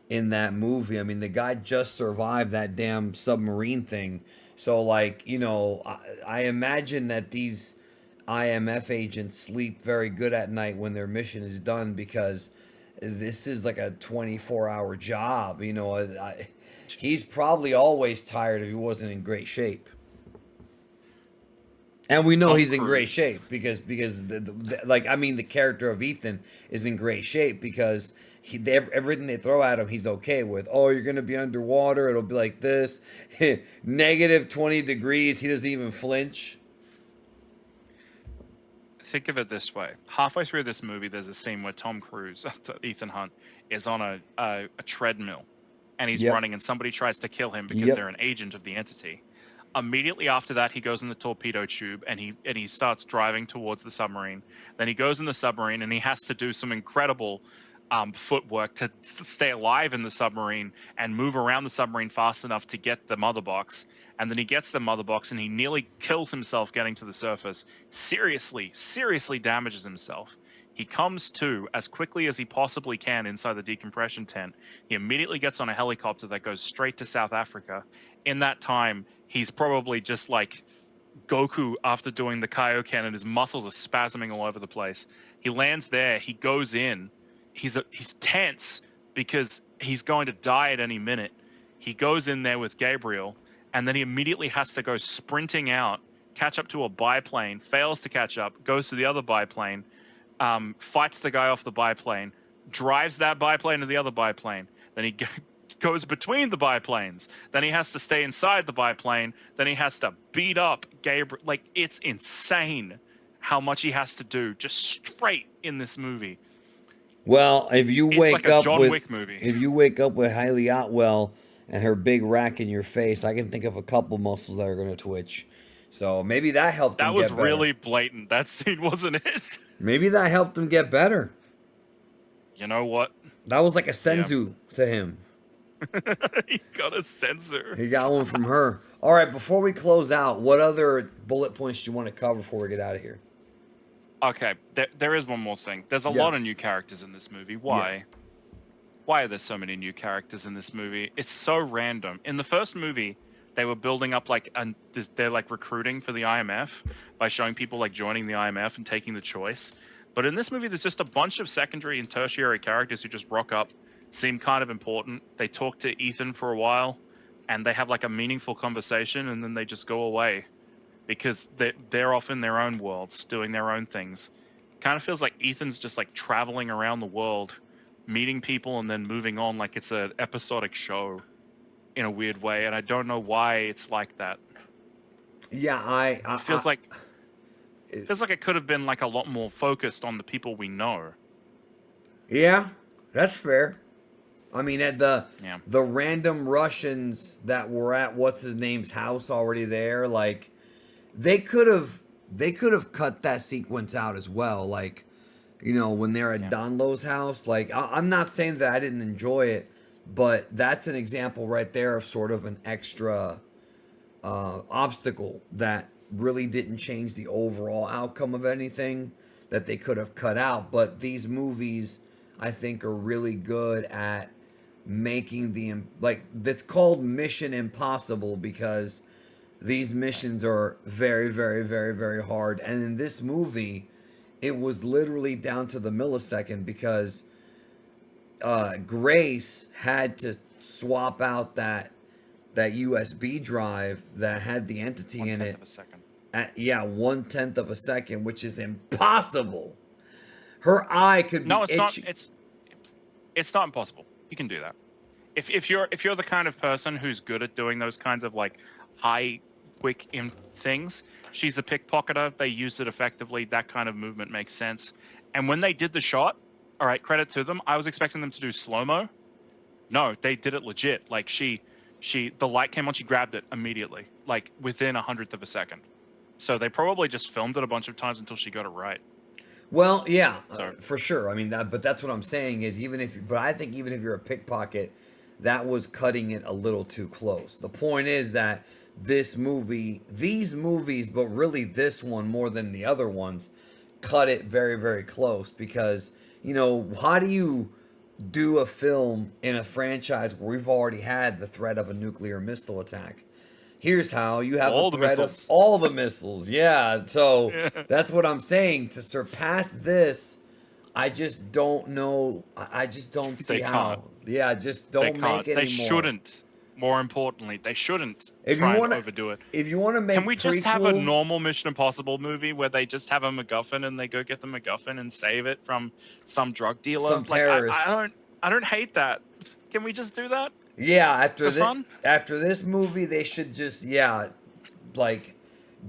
in that movie. I mean, the guy just survived that damn submarine thing. So, like, I imagine that these IMF agents sleep very good at night when their mission is done, because this is like a 24-hour job. He's probably always tired if he wasn't in great shape. And we know he's in great shape because the character of Ethan is in great shape because everything they throw at him, he's okay with. Oh, you're going to be underwater. It'll be like this. Negative 20 degrees. He doesn't even flinch. Think of it this way. Halfway through this movie, there's a scene where Tom Cruise, Ethan Hunt, is on a treadmill. And he's running, and somebody tries to kill him because they're an agent of the entity. Immediately after that, he goes in the torpedo tube and he starts driving towards the submarine. Then he goes in the submarine and he has to do some incredible footwork to stay alive in the submarine and move around the submarine fast enough to get the mother box. And then he gets the mother box and he nearly kills himself getting to the surface. Seriously damages himself. He comes to as quickly as he possibly can inside the decompression tent. He immediately gets on a helicopter that goes straight to South Africa. In that time, he's probably just like Goku after doing the Kaioken, and his muscles are spasming all over the place. He lands there. He goes in. He's tense because he's going to die at any minute. He goes in there with Gabriel, and then he immediately has to go sprinting out, catch up to a biplane, fails to catch up, goes to the other biplane, fights the guy off the biplane, drives that biplane to the other biplane. Then he goes between the biplanes. Then he has to stay inside the biplane. Then he has to beat up Gabriel. Like, it's insane how much he has to do just straight in this movie. Well, if you wake up with Hailey Atwell and her big rack in your face, I can think of a couple muscles that are going to twitch. So maybe that helped him get better. That was really blatant, that scene, wasn't it? Maybe that helped him get better. You know what? That was like a senzu to him. He got a sensor. He got one from her. All right, before we close out, what other bullet points do you want to cover before we get out of here? Okay, there is one more thing. There's a lot of new characters in this movie. Why? why are there so many new characters in this movie? It's so random. In the first movie, they were building up like they're like recruiting for the IMF by showing people like joining the IMF and taking the choice. But in this movie, there's just a bunch of secondary and tertiary characters who just rock up, seem kind of important. They talk to Ethan for a while, and they have like a meaningful conversation, and then they just go away because they're off in their own worlds doing their own things. Kind of feels like Ethan's just like traveling around the world, meeting people and then moving on like it's an episodic show in a weird way, and I don't know why it's like that. Yeah, It feels like it could have been like a lot more focused on the people we know. yeah, that's fair. I mean, at Yeah. the random Russians that were at what's his name's house already there, like they could have cut that sequence out as well. Like, you know, when they're at Yeah. Donlo's house. Like, I'm not saying that I didn't enjoy it, but that's an example right there of sort of an extra obstacle that really didn't change the overall outcome of anything that they could have cut out. But these movies, I think, are really good at making like that's called Mission Impossible because these missions are very, very, very, very hard. And in this movie, it was literally down to the millisecond because Grace had to swap out that USB drive that had the entity in 1/10 it of a second. at 1/10 of a second, which is impossible. Her eye could be No, it's not. itchy. It's not impossible. You can do that. If you're the kind of person who's good at doing those kinds of like high, quick things, she's a pickpocketer. They used it effectively. That kind of movement makes sense. And when they did the shot, all right, credit to them. I was expecting them to do slow mo. No, they did it legit. Like the light came on, she grabbed it immediately, like within 1/100th of a second. So they probably just filmed it a bunch of times until she got it right. Well, yeah, So for sure. I mean, but that's what I'm saying is but I think even if you're a pickpocket, that was cutting it a little too close. The point is that these movies, but really this one more than the other ones, cut it very, very close because, you know, how do you do a film in a franchise where we've already had the threat of a nuclear missile attack? Here's how you have all the the threat of missiles. all the missiles. Yeah. So Yeah. that's what I'm saying. To surpass this, I just don't know. I just don't see They can't. how. Yeah, just They don't make can't. They any more. shouldn't. More importantly, they shouldn't If you try and want to, overdo it. if you want to Can make we just have a prequels, normal Mission Impossible movie where they just have a MacGuffin and they go get the MacGuffin and save it from some drug dealer? some Like terrorist. I don't hate that. Can we just do that Yeah, for fun? after this movie, they should just like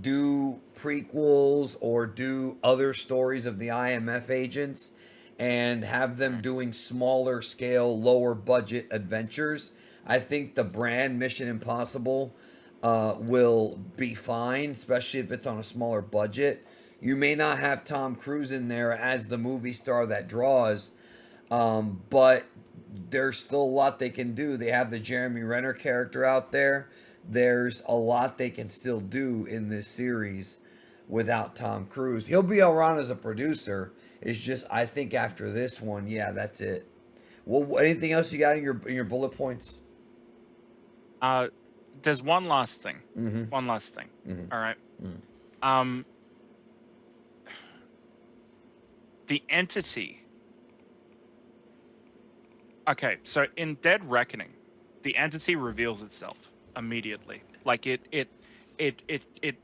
do prequels or do other stories of the IMF agents and have them doing smaller scale, lower budget adventures. I think the brand Mission Impossible will be fine, especially if it's on a smaller budget. You may not have Tom Cruise in there as the movie star that draws, but there's still a lot they can do. They have the Jeremy Renner character out there. There's a lot they can still do in this series without Tom Cruise. He'll be around as a producer. It's just I think after this one, yeah, that's it. Well, anything else you got in your bullet points? There's one last thing. Mm-hmm. One last thing. Mm-hmm. All right. Mm-hmm. The entity. Okay, so in Dead Reckoning, the entity reveals itself immediately. Like it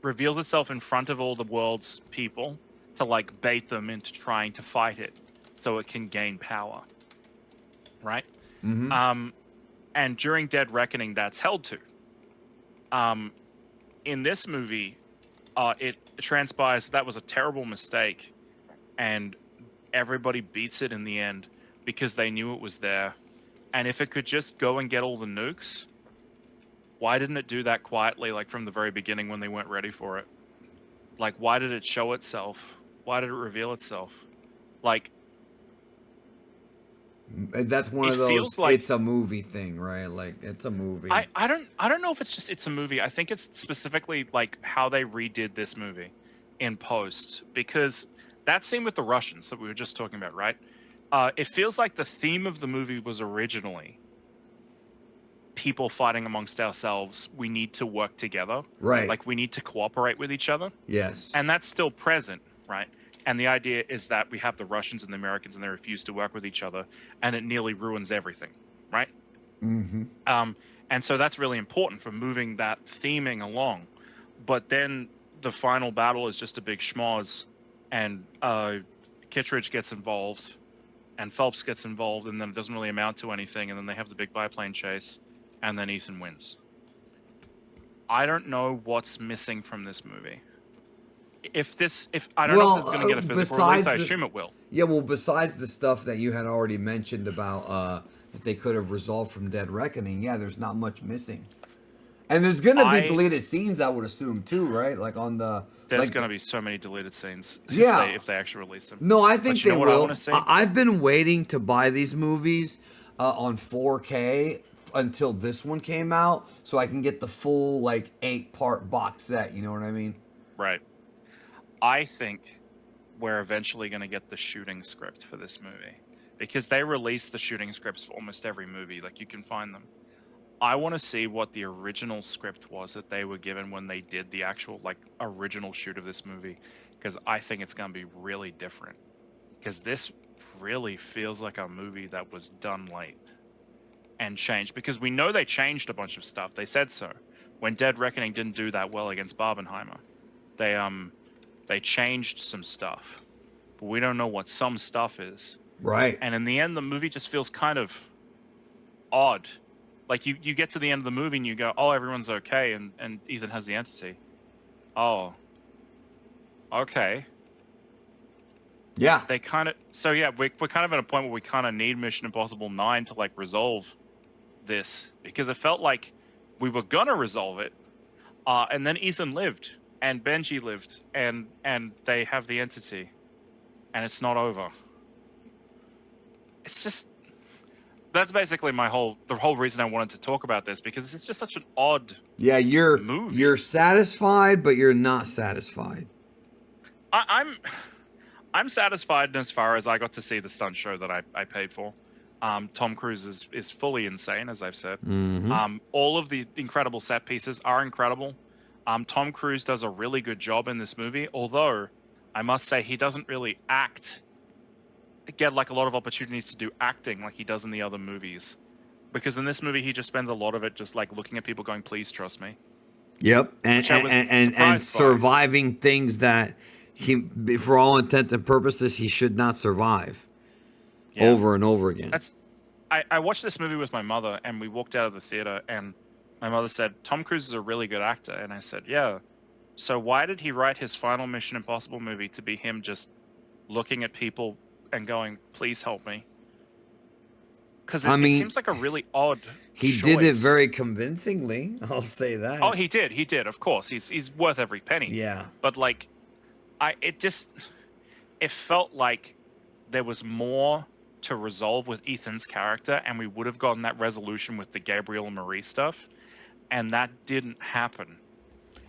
reveals itself in front of all the world's people to like bait them into trying to fight it so it can gain power. Right? Mm-hmm. And during Dead Reckoning, that's held to. In this movie, it transpires that was a terrible mistake, and everybody beats it in the end because they knew it was there. And if it could just go and get all the nukes, why didn't it do that quietly, like from the very beginning when they weren't ready for it? Like, why did it show itself? Why did it reveal itself? Like, That's one it of those. feels like It's a movie thing, right? Like it's a movie. I don't know if it's a movie. I think it's specifically like how they redid this movie in post, because that scene with the Russians that we were just talking about, right? it feels like the theme of the movie was originally people fighting amongst ourselves. We need to work together. Right. Like we need to cooperate with each other. Yes. And that's still present, right? And the idea is that we have the Russians and the Americans and they refuse to work with each other and it nearly ruins everything, right? Mm-hmm. And so that's really important for moving that theming along. But then the final battle is just a big schmoz and Kittredge gets involved and Phelps gets involved and then it doesn't really amount to anything and then they have the big biplane chase and then Ethan wins. I don't know what's missing from this movie. If I don't know if it's going to get a physical release, I assume it will. Yeah, well, besides the stuff that you had already mentioned about that they could have resolved from Dead Reckoning, yeah, there's not much missing. And there's gonna be deleted scenes, I would assume too, right? Like on the there's gonna be so many deleted scenes. Yeah, if they actually release them. No, I think they what will. I want to see? I've been waiting to buy these movies on 4K until this one came out, so I can get the full like 8-part box set. You know what I mean? Right. I think we're eventually going to get the shooting script for this movie because they release the shooting scripts for almost every movie. Like you can find them. I want to see what the original script was that they were given when they did the actual like original shoot of this movie because I think it's going to be really different because this really feels like a movie that was done late and changed because we know they changed a bunch of stuff. They said so. When Dead Reckoning didn't do that well against Barbenheimer, they changed some stuff, but we don't know what some stuff is. Right. And in the end, the movie just feels kind of odd. Like you get to the end of the movie and you go, oh, everyone's okay, and Ethan has the entity. Oh. Okay. Yeah. They kind of we're kind of at a point where we kind of need Mission Impossible 9 to like resolve this because it felt like we were gonna resolve it, and then Ethan lived and Benji lived and they have the entity, and it's not over. It's just that's basically the whole reason I wanted to talk about this because it's just such an odd movie. You're satisfied, but you're not satisfied. I'm satisfied as far as I got to see the stunt show that I paid for. Tom Cruise is fully insane, as I've said. Mm-hmm. All of the incredible set pieces are incredible. Tom Cruise does a really good job in this movie, although I must say he doesn't really get like a lot of opportunities to do acting like he does in the other movies. Because in this movie, he just spends a lot of it just like looking at people going, please trust me. Yep. And surviving things that he, for all intents and purposes, he should not survive over and over again. I watched this movie with my mother and we walked out of the theater and my mother said, Tom Cruise is a really good actor. And I said, yeah. So why did he write his final Mission Impossible movie to be him just looking at people and going, please help me? Because it seems like a really odd choice. Did it very convincingly. I'll say that. Oh, he did. He did. Of course. He's worth every penny. Yeah. But like, it felt like there was more to resolve with Ethan's character and we would have gotten that resolution with the Gabriel and Marie stuff. And that didn't happen.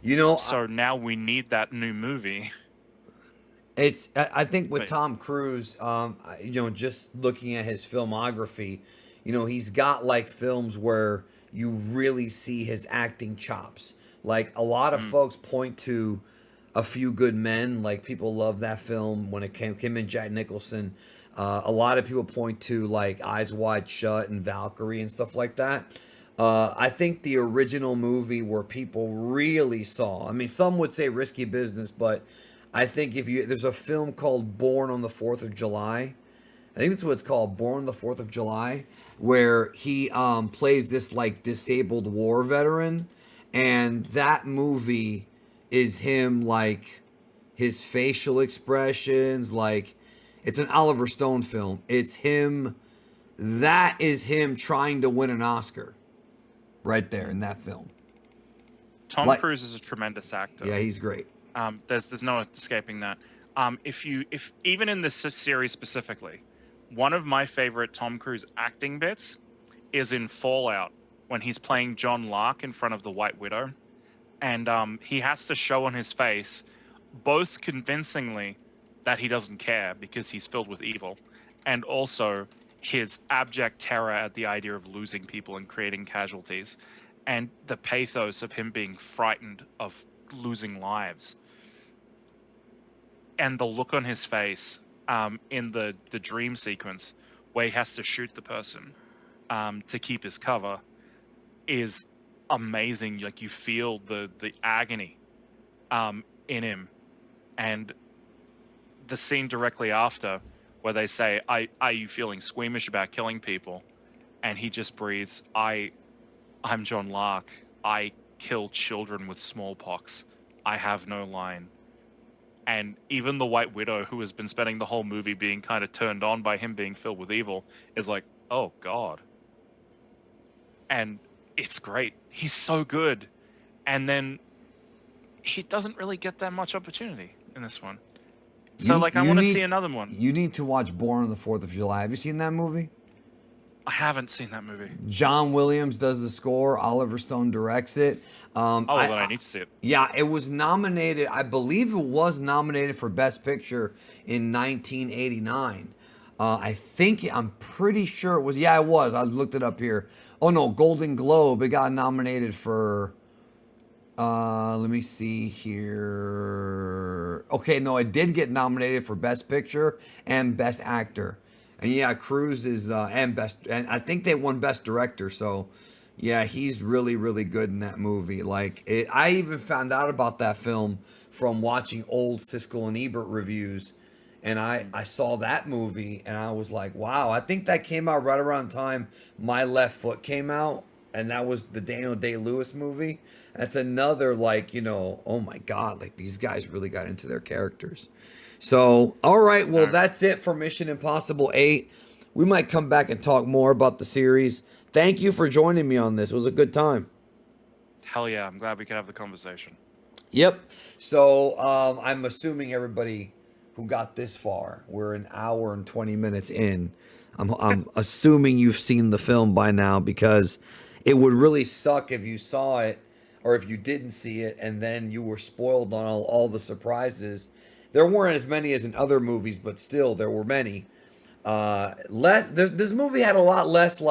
So now we need that new movie. I think with Tom Cruise, just looking at his filmography, he's got like films where you really see his acting chops. Like a lot of folks point to A Few Good Men, like people love that film when it came him and Jack Nicholson. A lot of people point to like Eyes Wide Shut and Valkyrie and stuff like that. I think the original movie where people really saw, I mean, some would say Risky Business, but I think there's a film called Born on the 4th of July. I think that's what it's called, Born on the 4th of July, where he plays this like disabled war veteran. And that movie is him, like his facial expressions, like it's an Oliver Stone film. It's him. That is him trying to win an Oscar right there in that film. Tom Cruise is a tremendous actor. Yeah, he's great. There's no escaping that. If even in this series specifically, one of my favorite Tom Cruise acting bits is in Fallout when he's playing John Lark in front of the White Widow, and he has to show on his face both convincingly that he doesn't care because he's filled with evil, and also his abject terror at the idea of losing people and creating casualties, and the pathos of him being frightened of losing lives, and the look on his face in the dream sequence where he has to shoot the person to keep his cover is amazing. Like, you feel the agony in him, and the scene directly after where they say, Are you feeling squeamish about killing people?" And he just breathes, I'm John Lark. I kill children with smallpox. I have no line." And even the White Widow, who has been spending the whole movie being kind of turned on by him being filled with evil, is like, "Oh God." And it's great. He's so good. And then he doesn't really get that much opportunity in this one. So, like, I want to see another one. You need to watch Born on the 4th of July. Have you seen that movie? I haven't seen that movie. John Williams does the score. Oliver Stone directs it. Then I need to see it. Yeah, it was nominated. I believe it was nominated for Best Picture in 1989. I'm pretty sure it was. Yeah, it was. I looked it up here. Oh no, Golden Globe. It got nominated for. Let me see here. Okay, no, it did get nominated for Best Picture and Best Actor. And yeah, Cruise is and I think they won Best Director. So yeah, he's really, really good in that movie. I even found out about that film from watching old Siskel and Ebert reviews, and I saw that movie and I was like, wow. I think that came out right around the time My Left Foot came out, and that was the Daniel Day-Lewis movie. That's another, oh my God, these guys really got into their characters. So, all right, well, that's it for Mission Impossible 8. We might come back and talk more about the series. Thank you for joining me on this. It was a good time. Hell yeah, I'm glad we could have the conversation. Yep. So, I'm assuming everybody who got this far, we're an hour and 20 minutes in. I'm assuming you've seen the film by now, because it would really suck if you saw it or if you didn't see it and then you were spoiled on all the surprises. There weren't as many as in other movies, but still there were many. This movie had a lot less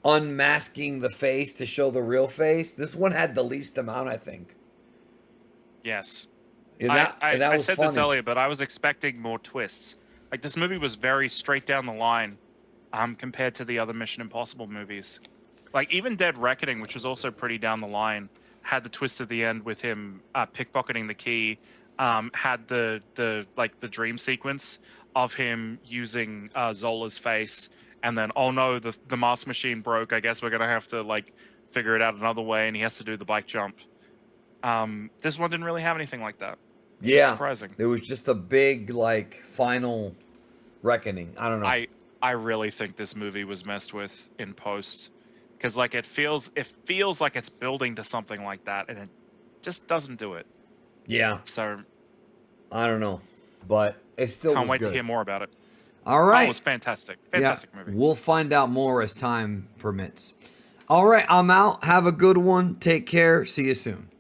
unmasking the face to show the real face. This one had the least amount, I think. Yes. I said funny. This earlier, but I was expecting more twists. Like, this movie was very straight down the line compared to the other Mission Impossible movies. Like, even Dead Reckoning, which was also pretty down the line, had the twist at the end with him pickpocketing the key. Had the dream sequence of him using Zola's face, and then, oh no, the mask machine broke. I guess we're gonna have to figure it out another way, and he has to do the bike jump. This one didn't really have anything like that. Yeah, surprising. It was just a big final reckoning. I don't know. I really think this movie was messed with in post, because it feels like it's building to something like that, and it just doesn't do it. Yeah. So I don't know, but it still can't wait good. to hear more about it. All right. It was fantastic. Fantastic movie. We'll find out more as time permits. All right, I'm out. Have a good one. Take care. See you soon.